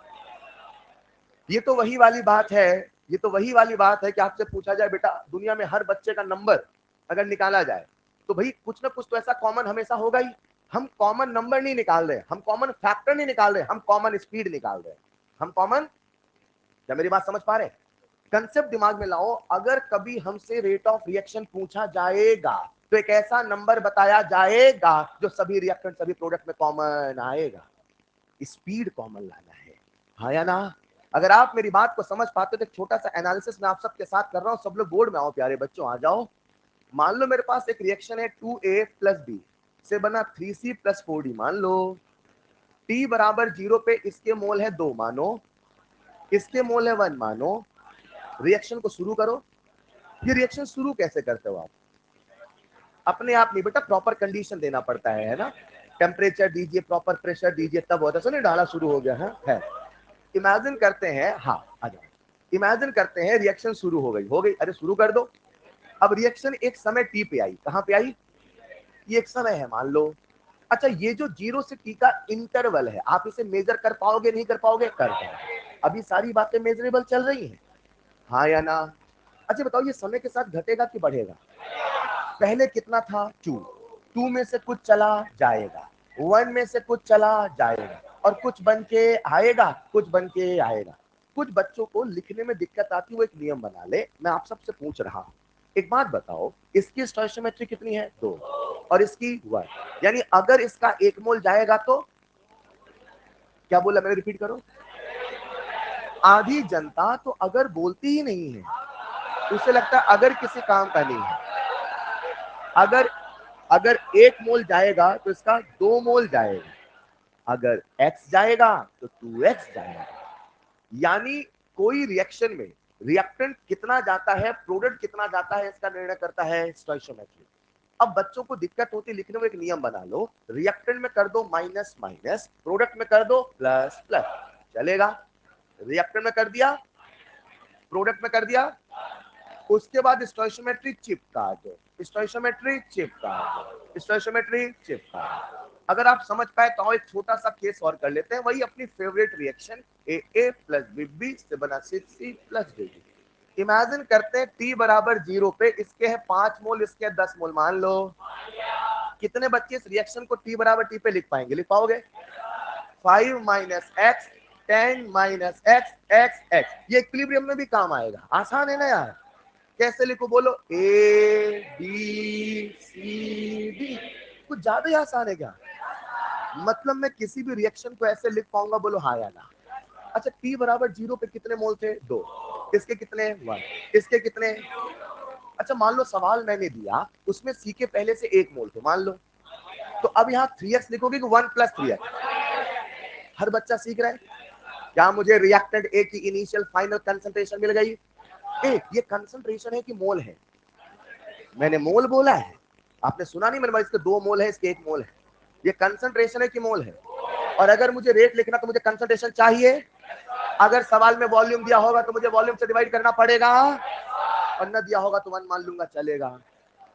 ये तो वही वाली बात है, ये तो वही वाली बात है कि आपसे पूछा जाए बेटा दुनिया में हर बच्चे का नंबर अगर निकाला जाए तो भाई कुछ ना कुछ तो ऐसा कॉमन हमेशा होगा ही। हम कॉमन नंबर नहीं निकाल रहे, हम कॉमन फैक्टर नहीं निकाल रहे, हम कॉमन स्पीड निकाल रहे हैं। हम कॉमन, क्या मेरी बात समझ पा रहे हैं? कंसेप्ट दिमाग में लाओ, अगर कभी हमसे रेट ऑफ रिएक्शन पूछा जाएगा तो एक ऐसा नंबर बताया जाएगा जो सभी रिएक्टेंट सभी प्रोडक्ट में कॉमन आएगा। स्पीड कॉमन लाना है, हाँ या ना? अगर आप मेरी बात को समझ पाते तो एक छोटा सा एनालिसिस मैं आप सबके साथ कर रहा हूं। सब लोग बोर्ड में आओ, प्यारे बच्चों आ जाओ। मान लो मेरे पास एक रिएक्शन है 2A प्लस बी से बना 3C प्लस 4D। मान लो T बराबर 0 पे इसके मोल है 2 मानो, इसके मोल है 1 मानो। रिएक्शन को शुरू करो। ये रिएक्शन शुरू कैसे करते हो आप? अपने आप नहीं बेटा, प्रॉपर कंडीशन देना पड़ता है ना? टेम्परेचर दीजिए, प्रॉपर प्रेशर दीजिए, तब होता है। सुनिए डाला शुरू हो गया है। इमेजिन करते हैं, हाँ आ जाओ, इमेजिन करते हैं रिएक्शन शुरू हो गई, हो गई, अरे शुरू कर दो। अब रिएक्शन एक समय टी पे आई, कहां पे आई? ये एक समय है मान लो। अच्छा ये जो 0 से टी का इंटरवल है, आप इसे मेजर कर पाओगे नहीं कर पाओगे? कर पाओगे। अभी सारी बातें मेजरेबल चल रही हैं, हाँ या ना? अच्छा बताओ ये समय के साथ घटेगा कि बढ़ेगा? पहले कितना था? 2 में से कुछ चला जाएगा, 1 में से कुछ चला जाएगा, और कुछ बन के आएगा, कुछ बन के आएगा। कुछ बच्चों को लिखने में दिक्कत आती है, वो एक नियम बना ले। मैं आप सबसे पूछ रहा हूं, एक बात बताओ, इसकी स्टोइचियोमेट्री कितनी है? 2, और इसकी 1। यानी अगर इसका 1 मोल जाएगा तो क्या बोला मैंने? रिपीट करो। आधी जनता तो अगर बोलती ही नहीं है, उसे लगता है अगर किसी काम का नहीं है। अगर अगर 1 मोल जाएगा तो इसका 2 मोल जाएगा, अगर x जाएगा तो 2x जाएगा। यानी कोई रिएक्शन में रिएक्टेंट कितना जाता है, प्रोडक्ट कितना जाता है, इसका निर्णय करता है स्टोइचियोमेट्री। अब बच्चों को दिक्कत होती लिखने में, एक नियम बना लो, रिएक्टेंट में कर दो माइनस माइनस, प्रोडक्ट में कर दो प्लस प्लस, चलेगा? रिएक्टेंट में कर दिया, प्रोडक्ट में कर दिया, उसके बाद स्टोइशियोमेट्री चिपका दो, स्टोइशियोमेट्री चिपका दो, स्टोइशियोमेट्री चिपका दो। अगर आप समझ पाए तो एक छोटा सा केस और कर लेते हैं, वही अपनी फेवरेट रिएक्शन ए प्लस बी से बना सी प्लस डी। इमेजिन करते हैं t बराबर 0 पे इसके है 5 मोल, इसके है 10 मोल। मान लो कितने बच्चे इस रिएक्शन को t बराबर t पे लिख पाएंगे? लिख पाओगे? 5 minus x, 10 minus x, x x. ये इक्विलिब्रियम में भी काम आएगा। आसान है ना यार? कैसे लिखो बोलो? A B C D. कुछ ज्यादा ही आसान है क्या? मतलब मैं किसी भी रिएक्शन को ऐसे लिख पाऊंगा? बोलो हाँ या ना। अच्छा, t बराबर 0 पे कितने मोल थे? 2। इसके कितने? 1। इसके कितने? अच्छा मान लो सवाल मैंने दिया, उसमें c के पहले से 1 मोल थे, मान लो। तो अब यहाँ 3x लिखोगे कि 1 प्लस 3x? हर बच्चा सीख रहा है क्या? मुझे रिएक्टेंट ए की इनिशियल फाइनल कंसंट्रेशन मिल गई। ये कंसंट्रेशन है कि मोल है? मैंने मोल बोला है, आपने सुना नहीं? मैंने इसके 2 मोल है, इसके 1 मोल है। ये कंसंट्रेशन है कि मोल है? और अगर मुझे रेट लिखना तो मुझे कंसंट्रेशन चाहिए। अगर सवाल में वॉल्यूम दिया होगा तो मुझे वॉल्यूम से डिवाइड करना पड़ेगा, और न दिया होगा तो 1 मान लूंगा, चलेगा।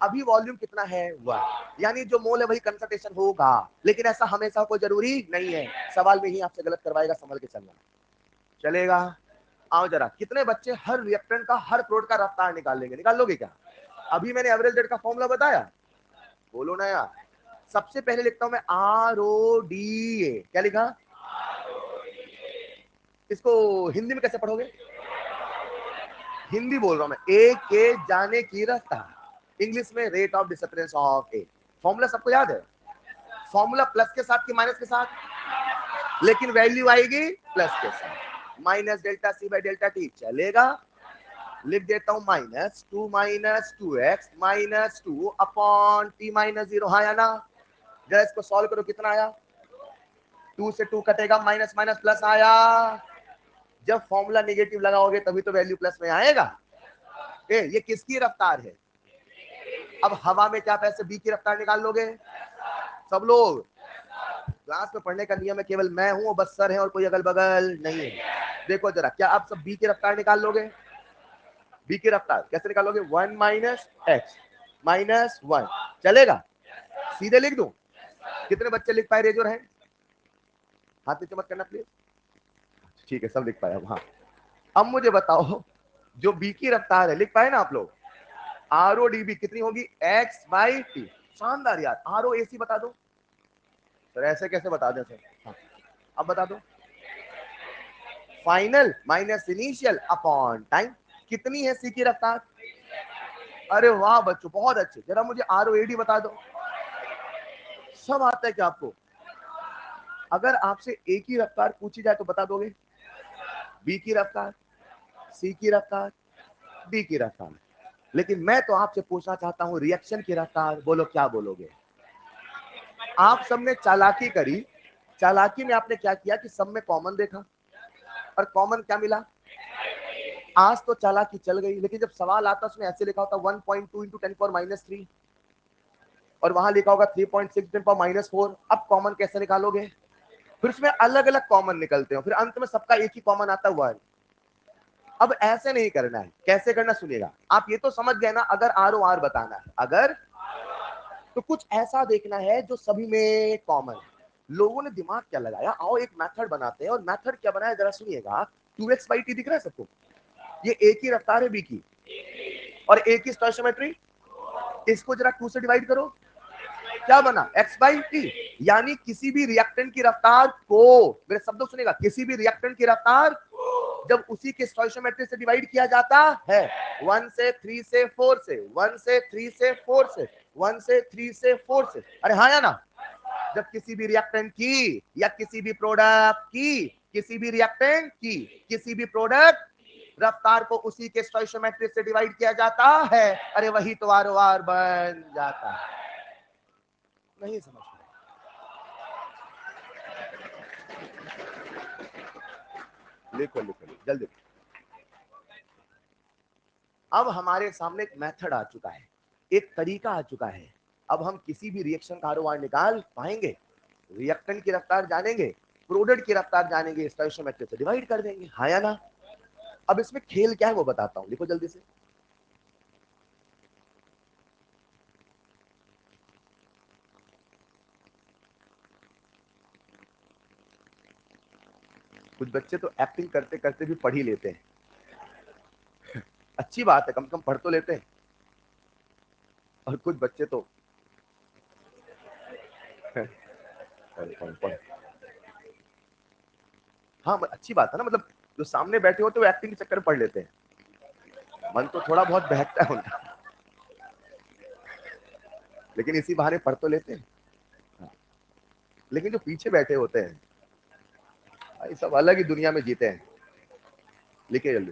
अभी वॉल्यूम कितना है? 1। यानी जो मोल है वही कंसंट्रेशन होगा, लेकिन ऐसा हमेशा कोई जरूरी नहीं है। सवाल में ही आपसे गलत करवाएगा, संभल के चलना, चलेगा? आओ जरा, कितने बच्चे हर रिएक्टेंट का, हर प्रोडक्ट का रफ्तार निकाल लेंगे? निकाल लोगे क्या? अभी मैंने एवरेज रेट का फॉर्मूला बताया, बोलो ना यार। सबसे पहले लिखता हूं मैं RODA। क्या लिखा? इसको हिंदी में कैसे पढ़ोगे? हिंदी बोल रहा हूं मैं, ए के जाने की रफ्तार, इंग्लिश में rate of disappearance of A. Formula सबको याद है? फॉर्मूला प्लस के साथ कि माइनस के साथ? लेकिन वैल्यू आएगी प्लस के साथ। Minus delta C by delta T, चलेगा? लिख देता हूं -2 - 2x -2 अपॉन t - 0। हाँ या ना? जरा इसको सॉल्व करो, कितना आया? 2 से 2 कटेगा, माइनस माइनस प्लस आया। जब फॉर्मूला नेगेटिव लगाओगे तभी तो वैल्यू प्लस में आएगा। ये किसकी रफ्तार है? अब हवा में क्या पैसे बी की रफ्तार निकाल लोगे सब लोग? क्लास में पढ़ने का नियम है, केवल मैं हूं और बस सर है और कोई अगल बगल नहीं है। देखो जरा, क्या आप सब बी की रफ्तार निकाल लोगे? बी की रफ्तार कैसे निकालोगे? 1 माइनस एक्स माइनस 1, चलेगा? सीधे लिख दूं? कितने बच्चे लिख पाए? रेजोर है, हाथ नीचे मत करना प्लीज। ठीक है, सब लिख पाए। अब हाँ, अब मुझे बताओ, जो बी की रफ्तार है, लिख पाए ना आप लोग? RODB कितनी होगी? x by T. शानदार यार। ROAC बता दो सर। ऐसे कैसे बता दें सर? हाँ, अब बता दो। Final minus initial upon time. कितनी है सी की रफ्तार? अरे वाह बच्चों, बहुत अच्छे। जरा मुझे ROAD बता दो। सब आता है क्या आपको? अगर आपसे ए की रफ्तार पूछी जाए तो बता दोगे? बी की रफ्तार, सी की रफ्तार, डी की रफ्तार। लेकिन मैं तो आपसे पूछना चाहता हूं रिएक्शन की रफ्तार। बोलो क्या बोलोगे? आप सबने चालाकी करी। चालाकी में आपने क्या किया कि सब में कॉमन देखा, और कॉमन क्या मिला? आज तो चालाकी चल गई, लेकिन जब सवाल आता उसमें ऐसे लिखा होता 1.2 इंटू 10⁻³ और वहां लिखा होगा 3.6 10⁻⁴। अब कॉमन कैसे निकालोगे? फिर उसमें अलग अलग कॉमन निकलते हो, फिर अंत में सबका एक ही कॉमन आता हुआ है। अब ऐसे नहीं करना है। कैसे करना सुनिएगा। आप ये तो समझ गए ना, अगर ROR बताना है, अगर तो कुछ ऐसा देखना है जो सभी में कॉमन है। लोगों ने दिमाग क्या लगाया, आओ एक मेथड बनाते हैं। और मेथड क्या बनाया जरा सुनिएगा। 2x बाई टी दिख रहा है सबको? ये ए की रफ्तार है, बी की, और ए की स्टोइशियोमेट्री। इसको जरा 2 से डिवाइड करो, क्या बना? x by T. यानी किसी भी रिएक्टेंट की रफ्तार को, मेरे शब्दों सुनेगा, किसी भी रिएक्टेंट की रफ्तार जब उसी के स्टोइशियोमेट्री से डिवाइड किया जाता है, 1 से 3 से 4 से, 1 से 3 से 4 से, 1 से 3 से 4 से। अरे हाँ या ना? जब किसी भी रिएक्टेंट की या किसी भी प्रोडक्ट की, किसी भी रिएक्टेंट की किसी भी प्रोडक्ट रफ्तार को उसी के स्टोइशियोमेट्री से डिवाइड किया जाता है, अरे वही तो ROR बन जाता है। नहीं समझ में? लिखो लिखो लिखो जल्दी। अब हमारे सामने एक मेथड आ चुका है, एक तरीका आ चुका है। अब हम किसी भी रिएक्शन का ROR निकाल पाएंगे। रिएक्टेंट की रफ्तार जानेंगे, प्रोडक्ट की रफ्तार जानेंगे, स्टोइशियोमेट्री से डिवाइड कर देंगे। हाँ या ना? अब इसमें खेल क्या है वो बताता हूं, लिखो जल्दी से। कुछ बच्चे तो एक्टिंग करते करते भी पढ़ ही लेते हैं। अच्छी बात है, कम से कम पढ़ तो लेते हैं। और कुछ बच्चे तो पढ़। हाँ अच्छी बात है ना, मतलब जो सामने बैठे हो तो वो एक्टिंग के चक्कर में पढ़ लेते हैं, मन तो थोड़ा बहुत बहकता है उनका, लेकिन इसी बहाने पढ़ तो लेते हैं। हाँ, लेकिन जो पीछे बैठे होते हैं भाई सब अलग ही दुनिया में जीते हैं। लिखिए जल्दी।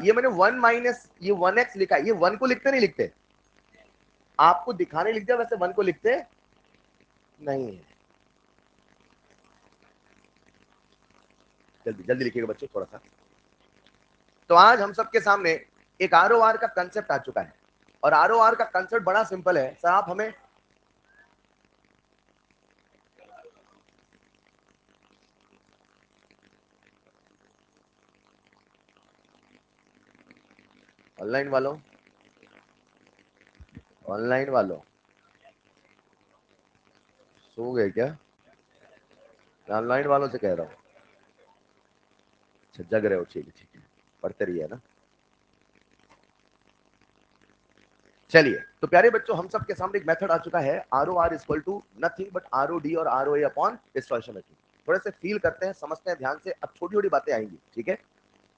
ये मैंने 1 माइनस ये 1x लिखा है, ये 1 को लिखते नहीं लिखते, आपको दिखाने लिख दिया, वैसे 1 को लिखते नहीं है। जल्दी जल्दी लिखिएगा बच्चे थोड़ा सा। तो आज हम सबके सामने एक आरओआर का कंसेप्ट आ चुका है, और आरओआर का कंसेप्ट बड़ा सिंपल है सर। आप हमें ऑनलाइन वालों, ऑनलाइन वालों सो गए क्या? ऑनलाइन वालों से कह रहा हूँ। अच्छा जग रहे हो, ठीक है ठीक है, पढ़ते रहिए ना। चलिए तो प्यारे बच्चों, हम सबके सामने एक मेथड आ चुका है, R O R equal to nothing but R O D और R O A upon stoichiometry. थोड़े से फील करते हैं, समझते हैं ध्यान से, अब छोटी छोटी बातें आएंगी, ठीक है।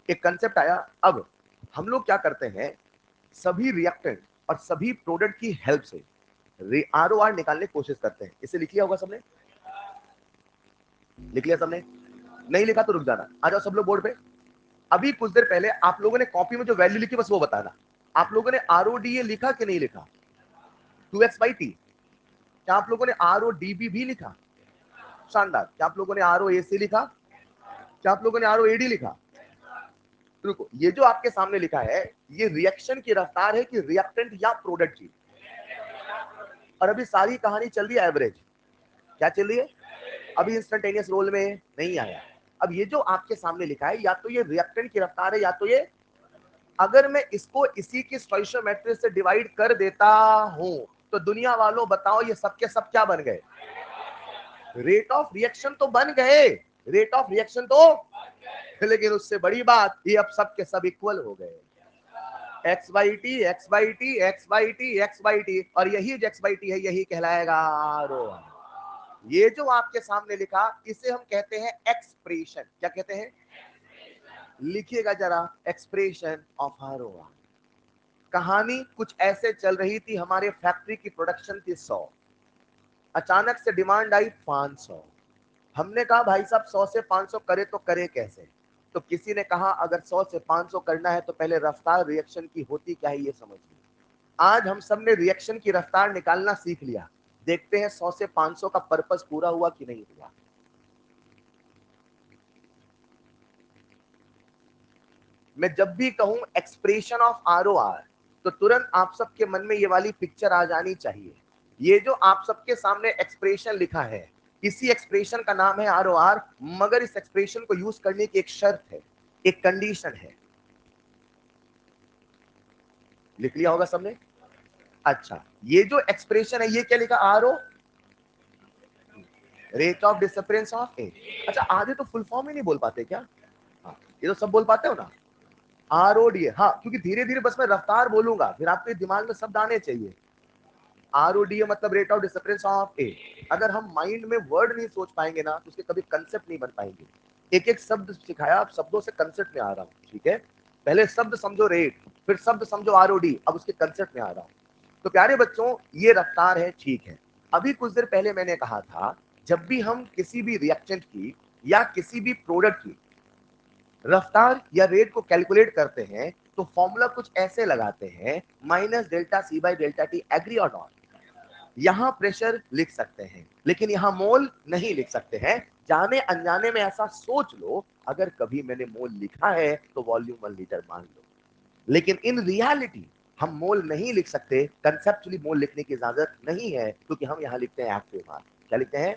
एक कंसेप्ट आया। अब हम लोग क्या करते हैं, सभी रिएक्टेंट और सभी प्रोडक्ट की हेल्प से आर ओ आर निकालने की कोशिश करते हैं। इसे लिख लिया होगा सबने? लिख लिया सबने? नहीं लिखा तो रुक जाना, आ जाओ सब लोग बोर्ड पे। अभी कुछ देर पहले आप लोगों ने कॉपी में जो वैल्यू लिखी बस वो बताना। आप लोगों ने आर ओ डी ए लिखा कि नहीं लिखा? 2x/t। क्या आप लोगों ने आर ओ डी बी भी लिखा? शानदार। क्या आप लोगों ने आर ओ ए सी लिखा? क्या आप लोगों ने आर ओ ए डी लिखा? रुको, ये जो आपके सामने लिखा है ये रिएक्शन की रफ्तार है कि रिएक्टेंट या प्रोडक्ट की? और अभी सारी कहानी चल रही है एवरेज। क्या चल रही है? अभी इंस्टेंटेनियस रोल में नहीं आया। अब ये जो आपके सामने लिखा है, या तो ये रिएक्टेंट की रफ्तार है या तो ये, अगर मैं इसको इसी की स्टोइशियोमेट्री से डिवाइड कर देता हूं तो दुनिया वालों बताओ ये सब के सब क्या बन गए? रेट ऑफ रिएक्शन तो बन गए, रेट ऑफ रिएक्शन तो, लेकिन उससे बड़ी बात ये अब सब के सब इक्वल हो गए। X by T x by T x by T x by T, और यही जो एक्स बाई टी है यही कहलाएगा आर ओ आर। ये जो आपके सामने लिखा इसे हम कहते हैं एक्सप्रेशन। क्या कहते हैं? लिखिएगा जरा, expression of R O R. कहानी कुछ ऐसे चल रही थी, हमारे फैक्ट्री की प्रोडक्शन थी 100, अचानक से डिमांड आई 500। हमने कहा भाई साहब 100 से 500 करे तो करे कैसे? तो किसी ने कहा अगर 100 से 500 करना है तो पहले रफ्तार रिएक्शन की होती क्या है ये समझिए। आज हम सब ने रिएक्शन की रफ्तार निकालना सीख लिया। देखते हैं 100 से 500 का पर्पस पूरा हुआ कि नहीं हुआ। मैं जब भी कहूं expression of R O R तो तुरंत आप सबके मन में ये वाली पिक्चर आ जानी चाहिए। ये जो आप सबके सामने एक्सप्रेशन लिखा है, इसी एक्सप्रेशन का नाम है आर ओ आर, मगर इस एक्सप्रेशन को यूज करने की एक शर्त है, एक कंडीशन है। लिख लिया होगा सबने? अच्छा, ये जो एक्सप्रेशन है ये क्या लिखा? R O, rate of disappearance of A. अच्छा, आधे तो फुल फॉर्म ही नहीं बोल पाते क्या? हाँ, ये तो सब बोल पाते हो ना, आर ओ डी ए। हाँ, क्योंकि धीरे धीरे बस मैं रफ्तार बोलूंगा, फिर आपके दिमाग में शब्द आने चाहिए। आर ओ डी ए मतलब रेट ऑफ डिसअपियरेंस ऑफ ए। अगर हम माइंड में वर्ड नहीं सोच पाएंगे ना तो उसके कभी कंसेप्ट नहीं बन पाएंगे। एक एक शब्द सिखाया, अब शब्दों से कंसेप्ट में आ रहा हूँ, ठीक है। पहले शब्द समझो रेट, फिर शब्द समझो आर ओ डी, अब उसके कंसेप्ट में आ रहा हूँ। तो प्यारे बच्चों, ये रफ्तार है, ठीक है। अभी कुछ देर पहले मैंने कहा था, जब भी हम किसी भी रिएक्टेंट की या किसी भी प्रोडक्ट की रफ्तार या रेट को कैलकुलेट करते हैं तो फॉर्मूला कुछ ऐसे लगाते हैं, minus delta C by delta T. Agree और नॉट? यहां प्रेशर लिख सकते हैं लेकिन यहां मोल नहीं लिख सकते हैं। जाने अनजाने में ऐसा सोच लो, अगर कभी मैंने मोल लिखा है तो वॉल्यूम 1 लीटर मान लो, लेकिन इन रियलिटी हम मोल नहीं लिख सकते, कंसेप्चुअली मोल लिखने की इजाजत नहीं है, क्योंकि हम यहां लिखते हैं एक्टिव मास। क्या लिखते हैं?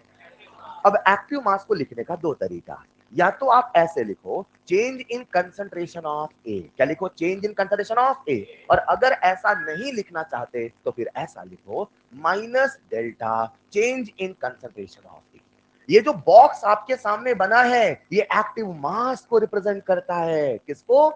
अब एक्टिव मास को लिखने का दो तरीका, या तो आप ऐसे लिखो change in concentration of A, क्या लिखो? चेंज इन कंसंट्रेशन ऑफ ए। और अगर ऐसा नहीं लिखना चाहते तो फिर ऐसा लिखो minus delta change in concentration of A. ये जो बॉक्स आपके सामने बना है ये एक्टिव मास को रिप्रेजेंट करता है। किसको?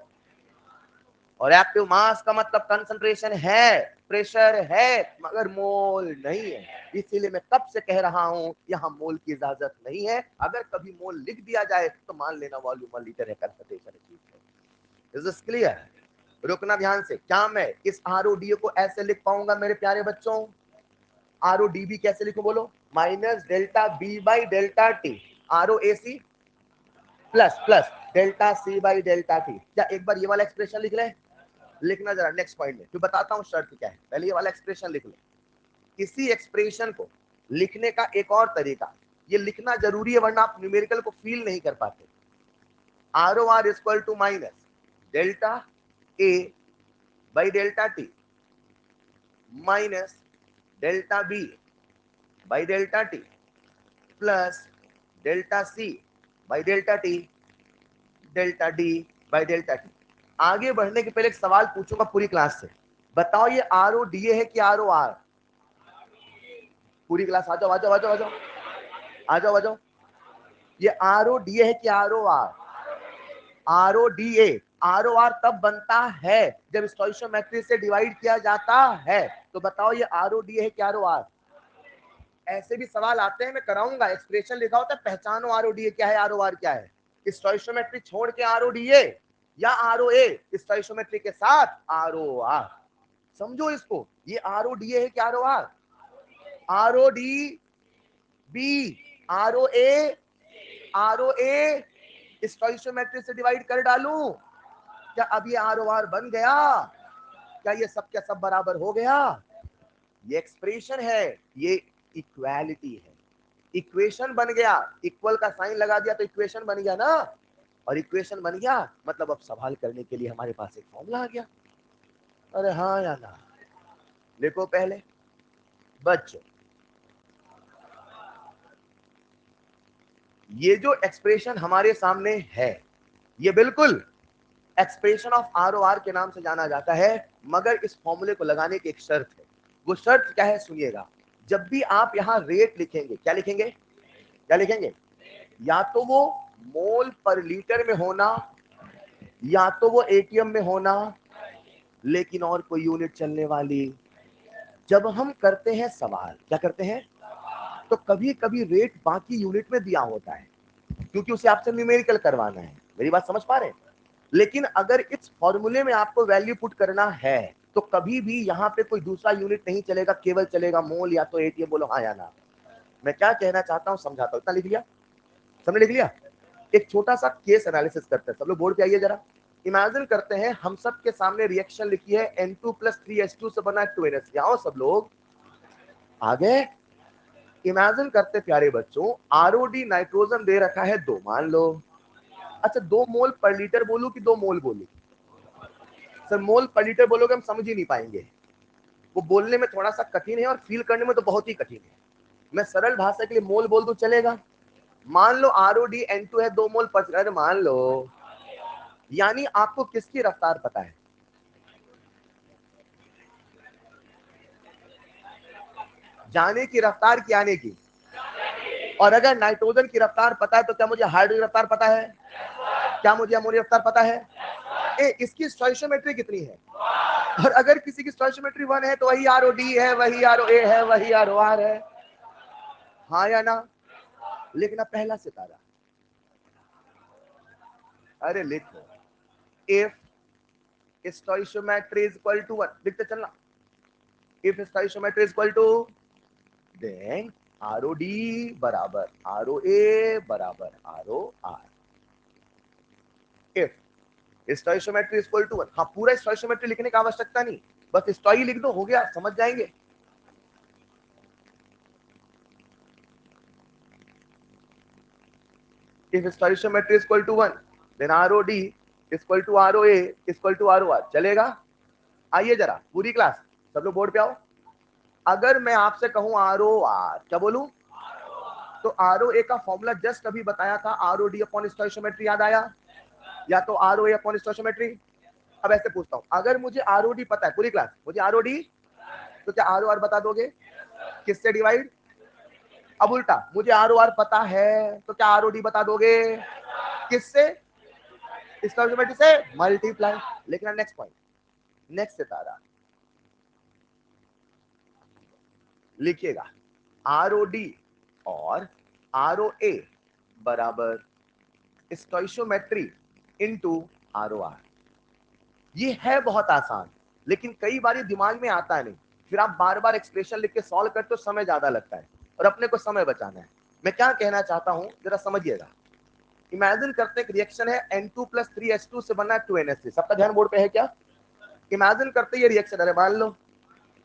और एक्टिव मास का मतलब कंसंट्रेशन है, प्रेशर है, मगर मोल नहीं है। इसीलिए मैं कब से कह रहा हूं यहां मोल की इजाजत नहीं है। अगर कभी मोल लिख दिया जाए तो मान लेना वॉल्यूम लीटर है, कंसंट्रेशन है। Is this clear? रुकना ध्यान से। क्या मैं इस आरओडीए को ऐसे लिख पाऊंगा मेरे प्यारे बच्चों? आरओडीबी कैसे लिखूं बोलो? Minus delta B by delta T, R O A C plus plus delta C by delta T. क्या एक बार ये वाला एक्सप्रेशन लिख ले? लिखना जरा नेक्स्ट पॉइंट में, फिर बताता हूं शर्त क्या है। पहले ये वाला एक्सप्रेशन लिख लो। इसी एक्सप्रेशन को लिखने का एक और तरीका, ये लिखना जरूरी है वरना आप न्यूमेरिकल को फील नहीं कर पाते। R O R equal to minus delta A by delta T minus delta B by delta T plus delta C by delta T delta D by delta T. आगे बढ़ने के पहले एक सवाल पूछूंगा पूरी क्लास से, बताओ ये आर ओ डी ए है कि आर ओ आर? पूरी क्लास आ जाओ आ जाओ आ जाओ आ जाओ आ जाओ आ जाओ। ये आर ओ डी ए है कि R O R? R O D A. R O R तब बनता है जब स्टोइशियोमेट्री से डिवाइड किया जाता है। तो बताओ ये आर ओ डी ए है कि आर ओ आर? ऐसे भी सवाल आते हैं, मैं कराऊंगा। एक्सप्रेशन लिखा होता है, पहचानो आर ओ डी ए क्या है, आर ओ आर क्या है। स्टोइशियोमेट्री छोड़ के आर ओ डी ए या आर ओ ए, स्टोइशियोमेट्री के साथ आर ओ आर। समझो इसको, ये आर ओ डी ए है कि R O R? R O D B, R O A, R O A stoichiometry से डिवाइड कर डालूं? क्या अब ये आर ओ आर बन गया? क्या ये सब क्या सब बराबर हो गया? ये एक्सप्रेशन है, ये इक्वालिटी है। इक्वेशन बन गया, इक्वल का साइन लगा दिया तो इक्वेशन बन गया ना। और इक्वेशन बन गया मतलब अब सवाल करने के लिए हमारे पास एक फॉर्मूला आ गया। अरे हाँ या ना? देखो पहले बच्चों, ये जो एक्सप्रेशन हमारे सामने है ये बिल्कुल expression of R O R के नाम से जाना जाता है। मगर इस फॉर्मूले को लगाने की एक शर्त है। वो शर्त क्या है सुनिएगा। जब भी आप यहाँ रेट लिखेंगे, क्या लिखेंगे? क्या लिखेंगे? या तो वो मोल पर लीटर में होना, या तो वो एटीएम में होना, लेकिन और कोई यूनिट चलने वाली। जब हम करते हैं सवाल, क्या करते हैं? तो कभी कभी रेट बाकी यूनिट में दिया होता है क्योंकि उसे आपसे न्यूमेरिकल करवाना है। मेरी बात समझ पा रहे हैं? लेकिन अगर इस फॉर्मूले में आपको वैल्यू पुट करना है तो कभी भी यहाँ पे कोई दूसरा यूनिट नहीं चलेगा, केवल चलेगा मोल या तो एटीएम। बोलो हाँ या ना? मैं क्या कहना चाहता हूँ समझाता हूँ। इतना लिख लिया? सबने लिख लिया? एक छोटा सा केस एनालिसिस करते हैं। सब लोग बोर्ड पे आइए जरा। इमेजिन करते हैं हम सब के सामने रिएक्शन लिखी है N2 + 3H2 से बना 2NH। आओ सब लोग आगे। इमेजिन करते प्यारे बच्चों, आरओडी नाइट्रोजन दे रखा है 2, मान लो। अच्छा 2 मोल पर लीटर बोलूं कि 2 मोल बोलूं? सर मोल पर लीटर बोलोगे हम समझ ही नहीं पाएंगे। वो बोलने में थोड़ा सा कठिन है और फील करने में तो बहुत ही कठिन है। मैं सरल भाषा के लिए मोल बोल दूं चलेगा? मान लो आरओडी N2 है 2 मोल पर, अरे मान लो। यानी आपको किसकी रफ्तार पता है? जाने की रफ्तार की आने की। और अगर नाइट्रोजन की रफ्तार पता है तो क्या मुझे हाइड्रोजन रफ्तार पता है? क्या मुझे अमोनिया रफ्तार पता है? इसकी स्टोइशियोमेट्री कितनी है? और अगर किसी की स्टोइशियोमेट्री 1 है तो वही आरओडी है, वही आरओए है, वही आरओआर है। हाँ या ना? लिखना पहला सितारा। अरे लिखो, if stoichiometry is equal to 1, लिखते चलना। If stoichiometry is equal to, then ROD बराबर आरओए बराबर ROR. If stoichiometry is equal to 1, हाँ पूरा स्टोइशियोमेट्री लिखने की आवश्यकता नहीं, बस स्टोई लिख दो, हो गया, समझ जाएंगे। if stoichiometry is equal to 1 then ROD is equal to ROA is equal to ROR, चलेगा? आइए जरा पूरी क्लास सब लोग बोर्ड पे आओ। अगर मैं आपसे कहूं ROR, क्या बोलूं? तो ROA का फॉर्मूला जस्ट अभी बताया था, ROD अपॉन स्टोइशियोमेट्री, याद आया? या तो ROA अपॉन स्टोइशियोमेट्री। अब ऐसे पूछता हूं, अगर मुझे ROD पता है, पूरी क्लास मुझे ROD, तो क्या ROR बता दोगे? किससे डिवाइड? अब उल्टा, मुझे ROR पता है तो क्या ROD बता दोगे? किससे? स्टोइशियोमेट्री से मल्टीप्लाई। लेकिन नेक्स्ट पॉइंट, नेक्स्ट सितारा लिखिएगा, ROD और ROA बराबर स्टोइशियोमेट्री इनटू ROR। ये है बहुत आसान, लेकिन कई बार दिमाग में आता नहीं, फिर आप बार बार एक्सप्रेशन लिख के सॉल्व करते हो, समय ज्यादा लगता है और अपने को समय बचाना है। मैं क्या कहना चाहता हूं जरा समझिएगा। इमेजिन करते एक रिएक्शन है, N2 प्लस 3H2 से बना है 2NH3। सबका ध्यान बोर्ड पे है क्या? इमेजिन करते ये रिएक्शन, अरे मान लो,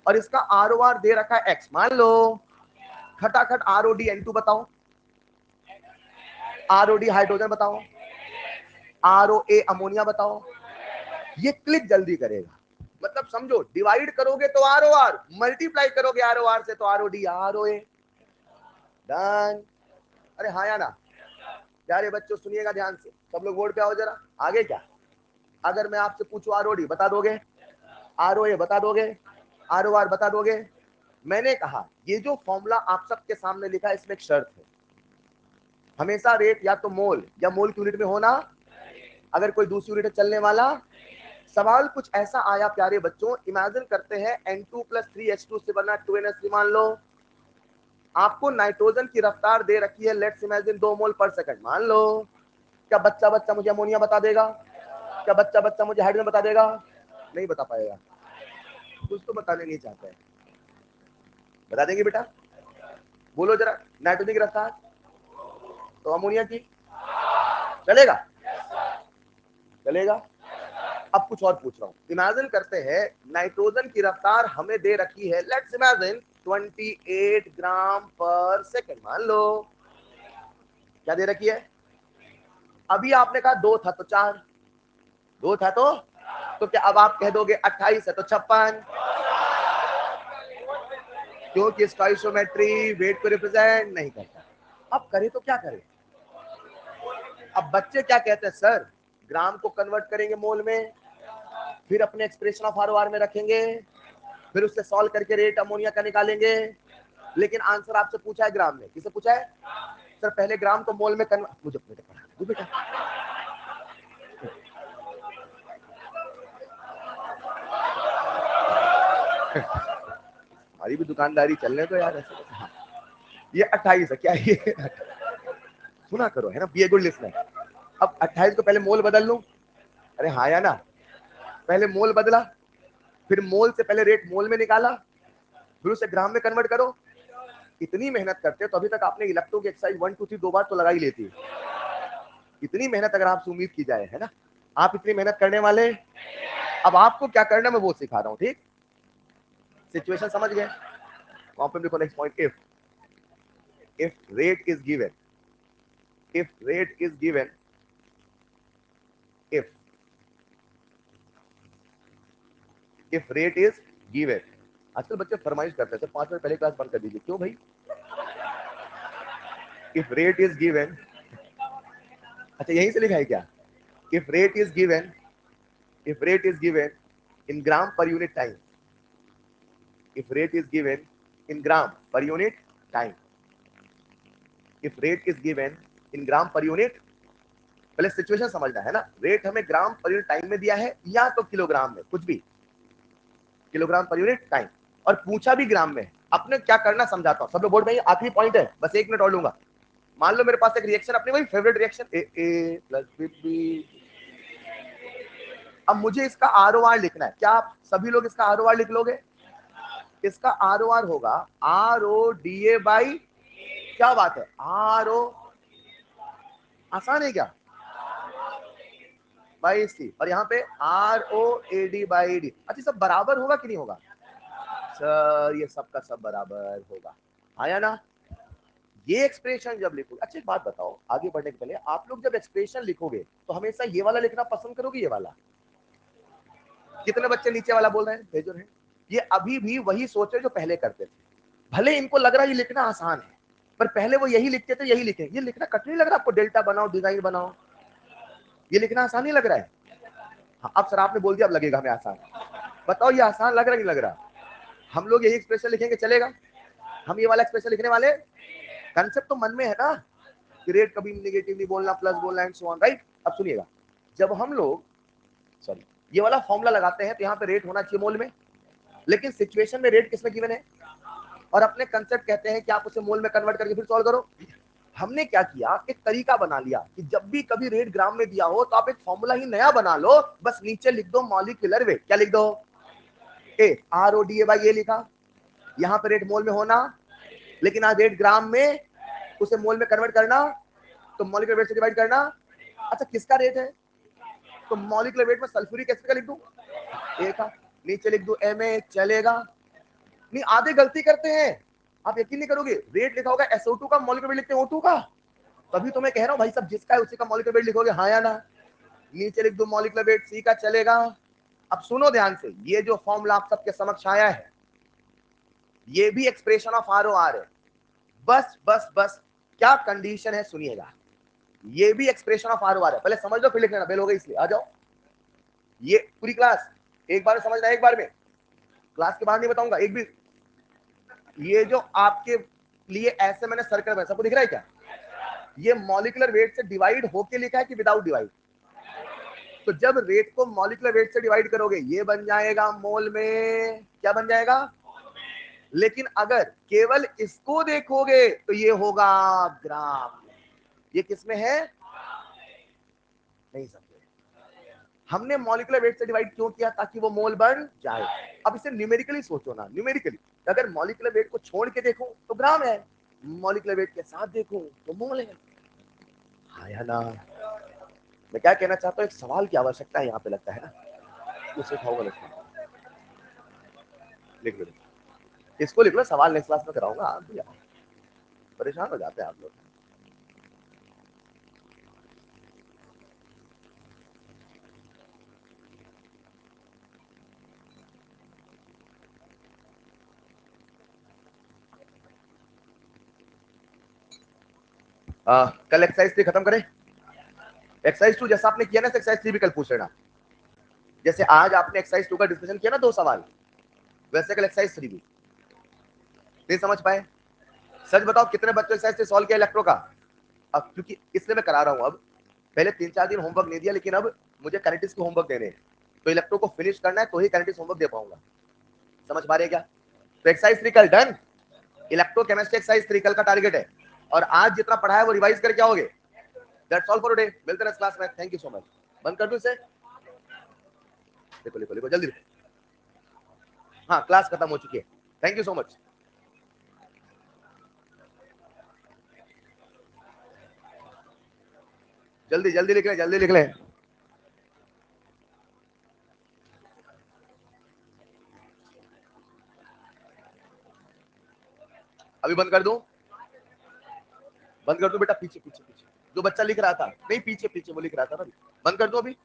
और इसका ROR दे रखा है X, मान लो। खटाखट ROD N2 बताओ, ROD हाइड्रोजन बताओ, ROA अमोनिया बताओ। ये क्लिक जल्दी करेगा, मतलब समझो, डिवाइड करोगे तो ROR, मल्टीप्लाई करोगे ROR से तो ROD ROA। डन। अरे हाँ या ना? प्यारे बच्चों सुनिएगा ध्यान से, सब लोग बोर्ड पे आओ जरा। आगे क्या, अगर मैं आपसे पूछूं ROD बता दोगे, ROA बता दोगे, ROR बता दोगे? मैंने कहा ये जो फॉर्मूला आप सबके सामने लिखा है, इसमें एक शर्त है, हमेशा रेट या तो मोल या मोल की यूनिट में होना, अगर कोई दूसरी यूनिट चलने वाला। सवाल कुछ ऐसा आया प्यारे बच्चों, इमेजिन करते हैं N2 प्लस 3H2 से बना 2NH3, मान लो। आपको नाइट्रोजन की रफ्तार दे रखी है, let's imagine 2 mole per second, मान लो। क्या बच्चा बच्चा मुझे अमोनिया बता देगा? क्या बच्चा बच्चा मुझे हाइड्रोजन बता देगा? नहीं बता पाएगा। कुछ तो बताने नहीं चाहते हैं, बता देंगे बेटा? बोलो जरा, नाइट्रोजन की रफ्तार तो अमोनिया की चलेगा? चलेगा। अब कुछ और पूछ रहा हूं, इमेजिन करते हैं नाइट्रोजन की रफ्तार हमें दे रखी है, लेट्स इमेजिन 28 ग्राम पर सेकंड, मान लो। क्या दे रखी है? अभी आपने कहा 2 था तो 4, 2 था तो क्या अब आप कह दोगे 28 है तो 56? क्योंकि स्टोइशियोमेट्री वेट को रिप्रेजेंट नहीं करता। अब करे तो क्या करें? अब बच्चे क्या कहते हैं, सर ग्राम को कन्वर्ट करेंगे मोल में, फिर अपने एक्सप्रेशन ऑफ ROR में रखेंगे, फिर उससे सॉल्व करके रेट अमोनिया का निकालेंगे। लेकिन आंसर आपसे पूछा है ग्राम में, किसे पूछा है? सर पहले ग्राम को मोल में कन्वर्ट, मुझे बेटा हमारी भी दुकानदारी चलने तो यार ऐसे। हाँ, ये 28 है क्या? ये सुना करो, है ना, बी ए गुड लिसनर। अब 28 को पहले मोल बदल लूं, अरे हाँ या ना? पहले मोल बदला, फिर मोल से पहले रेट मोल में निकाला, फिर उसे ग्राम में कन्वर्ट करो। इतनी मेहनत करते तो अभी तक आपने इलेक्ट्रो की एक्सरसाइज 1 2 3 2 बार तो लगा ही लेती है। इतनी मेहनत अगर आपसे उम्मीद की जाए, है ना, आप इतनी मेहनत करने वाले। अब आपको क्या करना मैं वो सिखा रहा हूं, ठीक? सिचुएशन समझ गए? वहां पे देखो next point, if rate is given, if rate is given, if if rate is given। आजकल बच्चे फरमाइश करते थे 5 मिनट पहले क्लास बंद कर दीजिए, क्यों भाई? if rate is given, अच्छा यहीं से लिखा है क्या? if rate is given, if rate is given in gram per unit time, if rate is given in gram per unit time, if rate is given in gram per unit, पहले situation समझना है ना, rate हमें ग्राम पर unit time में दिया है या तो किलोग्राम में, कुछ भी, किलोग्राम पर यूनिट टाइम, और पूछा भी ग्राम में। अपने क्या करना समझाता हूं, सब लोग बोर्ड में, आखिरी पॉइंट है, बस 1 मिनट और लूंगा। मान लो मेरे पास एक रिएक्शन, अपनी वही फेवरेट रिएक्शन ए प्लस बी, अब मुझे इसका ROR लिखना है। क्या आप सभी लोग इसका ROR लिख लोगे? इसका ROR होगा RODA बाई, क्या बात है, RO, आसान है क्या? बाई सी, और यहाँ पे ROAD बाई डी। अच्छा सब बराबर होगा कि नहीं होगा? सर ये सबका सब बराबर होगा, आया ना? ये एक्सप्रेशन जब लिखोगे, अच्छा एक बात बताओ, आगे बढ़ने के पहले आप लोग जब एक्सप्रेशन लिखोगे तो हमेशा ये वाला लिखना पसंद करोगे, ये वाला? कितने बच्चे नीचे वाला बोल रहे हैं, भेजो है। ये अभी भी वही सोचे जो पहले करते थे। भले इनको लग रहा है ये लिखना आसान है, पर पहले वो यही लिखते थे, यही लिखे। ये लिखना कठिन लग रहा है आपको? डेल्टा बनाओ, डिजाइन बनाओ, ये लिखना आसान नहीं लग रहा है? हाँ, अब सर आपने बोल दिया, अब लगेगा हमें आसान। बताओ ये आसान लग रहा है, नहीं लग रहा? हम लोग यही एक्सप्रेशन लिखेंगे, चलेगा? हम ये वाला एक्सप्रेशन लिखने वाले? कंसेप्ट तो मन में है ना कि रेट कभी नेगेटिव नहीं बोलना, प्लस बोलना एंड सो ऑन, राइट? अब सुनिएगा, जब हम लोग सॉरी ये वाला फॉर्मूला लगाते हैं तो यहाँ पे रेट होना चाहिए मोल में, लेकिन सिचुएशन में रेट किसमें गिवन है? और अपने कंसेप्ट कहते हैं कि आप उसे मोल में कन्वर्ट करके फिर सॉल्व करो। हमने क्या किया, एक तरीका बना लिया कि जब भी कभी रेट ग्राम में दिया हो तो आप एक फॉर्मूला ही नया बना लो, बस नीचे लिख दो मॉलिक्यूलर वेट। क्या लिख दो? ए RODA/A लिखा, यहाँ पे रेट मोल में होना, लेकिन आज रेट ग्राम में, उसे मोल में कन्वर्ट करना, तो मॉलिक्यूलर वेट से डिवाइड करना। अच्छा किसका रेट है? तो मॉलिक्यूलर वेट में सल्फ्यूरिक एसिड का लिख दूं, ए का, नीचे लिख दूं Ma, चलेगा? नहीं, आधे गलती करते हैं, आप यकीन नहीं करोगे। रेट लिखा होगा SO2 का, मॉलिक्यूलर वेट लिखते हैं O2 का। तभी तो मैं कह रहा हूं भाई सब, जिसका है उसी का मॉलिक्यूलर वेट लिखोगे, हाँ या ना? नीचे लिख दो मॉलिक्यूलर वेट C का, चलेगा? अब सुनो ध्यान से, ये जो फॉर्मूला आप सबके समक्ष आया है, ये भी एक्सप्रेशन ऑफ ROR है। बस बस बस क्या कंडीशन है सुनिएगा, ये भी एक्सप्रेशन ऑफ ROR है। पहले समझ लो फिर लिख लेना, बेल हो गई इसलिए। आ जाओ, ये पूरी क्लास एक बार में समझना, एक बार में, क्लास के बाहर नहीं बताऊंगा एक भी। ये जो आपके लिए ऐसे मैंने सर्कल में, सबको दिख रहा है क्या? ये मॉलिक्यूलर वेट से डिवाइड होके लिखा है कि विदाउट डिवाइड? तो जब रेट को मॉलिक्यूलर वेट से डिवाइड करोगे, ये बन जाएगा मोल में। क्या बन जाएगा? लेकिन अगर केवल इसको देखोगे तो ये होगा ग्राम। ये किसमें है? नहीं समझे? हमने मॉलिक्यूलर वेट से डिवाइड क्यों किया? ताकि वो मोल बन जाए। अब इसे न्यूमेरिकली सोचो ना, न्यूमेरिकली अगर मॉलिक्यूलर वेट को छोड़ के देखो तो ग्राम है, मॉलिक्यूलर वेट के साथ देखो तो मोल है। हाँ या ना? मैं क्या कहना चाहता हूँ, एक सवाल की आवश्यकता है यहाँ पे, लगता है ना, कुछ सिखाऊंगा। लिख लो, इसको लिख लो, सवाल नेक्स्ट क्लास में कराऊंगा। आप भी परेशान हो जाते हैं आप लोग। कल एक्सरसाइज 3 खत्म करें। एक्सरसाइज 2 जैसा आपने किया ना, एक्सरसाइज 3 भी कल पूछ लेना। जैसे आज आपने एक्सरसाइज 2 का डिस्कशन किया ना, 2 सवाल, वैसे कल एक्सरसाइज 3 भी। नहीं समझ पाए? सच बताओ कितने बच्चों एक्सरसाइज से सॉल्व किया इलेक्ट्रो का? अब क्योंकि इसलिए मैं करा रहा हूं, अब पहले 3-4 दिन होमवर्क नहीं दिया, लेकिन अब मुझे कैनेटिक्स को होमवर्क देने हैं, तो इलेक्ट्रो को फिनिश करना है, तो ही कैनेटिक्स होमवर्क दे पाऊंगा। समझ पा रहे क्या? तो एक्सरसाइज 3 कल डन। इलेक्ट्रो केमिस्ट्री एक्सरसाइज 3 कल का टारगेट है, और आज जितना पढ़ा है वो रिवाइज करके आओगे। That's all for today. मिलते हैं क्लास में। Thank you so much. बंद कर दूं इसे? लिखो लिखो लिखो जल्दी। हाँ, क्लास खत्म हो चुकी है। Thank you so much. जल्दी जल्दी लिख लें, जल्दी लिख लें। अभी बंद कर दूं? बंद कर दूं बेटा? पीछे पीछे पीछे जो बच्चा लिख रहा था, नहीं पीछे पीछे वो लिख रहा था ना, बंद कर दूं अभी?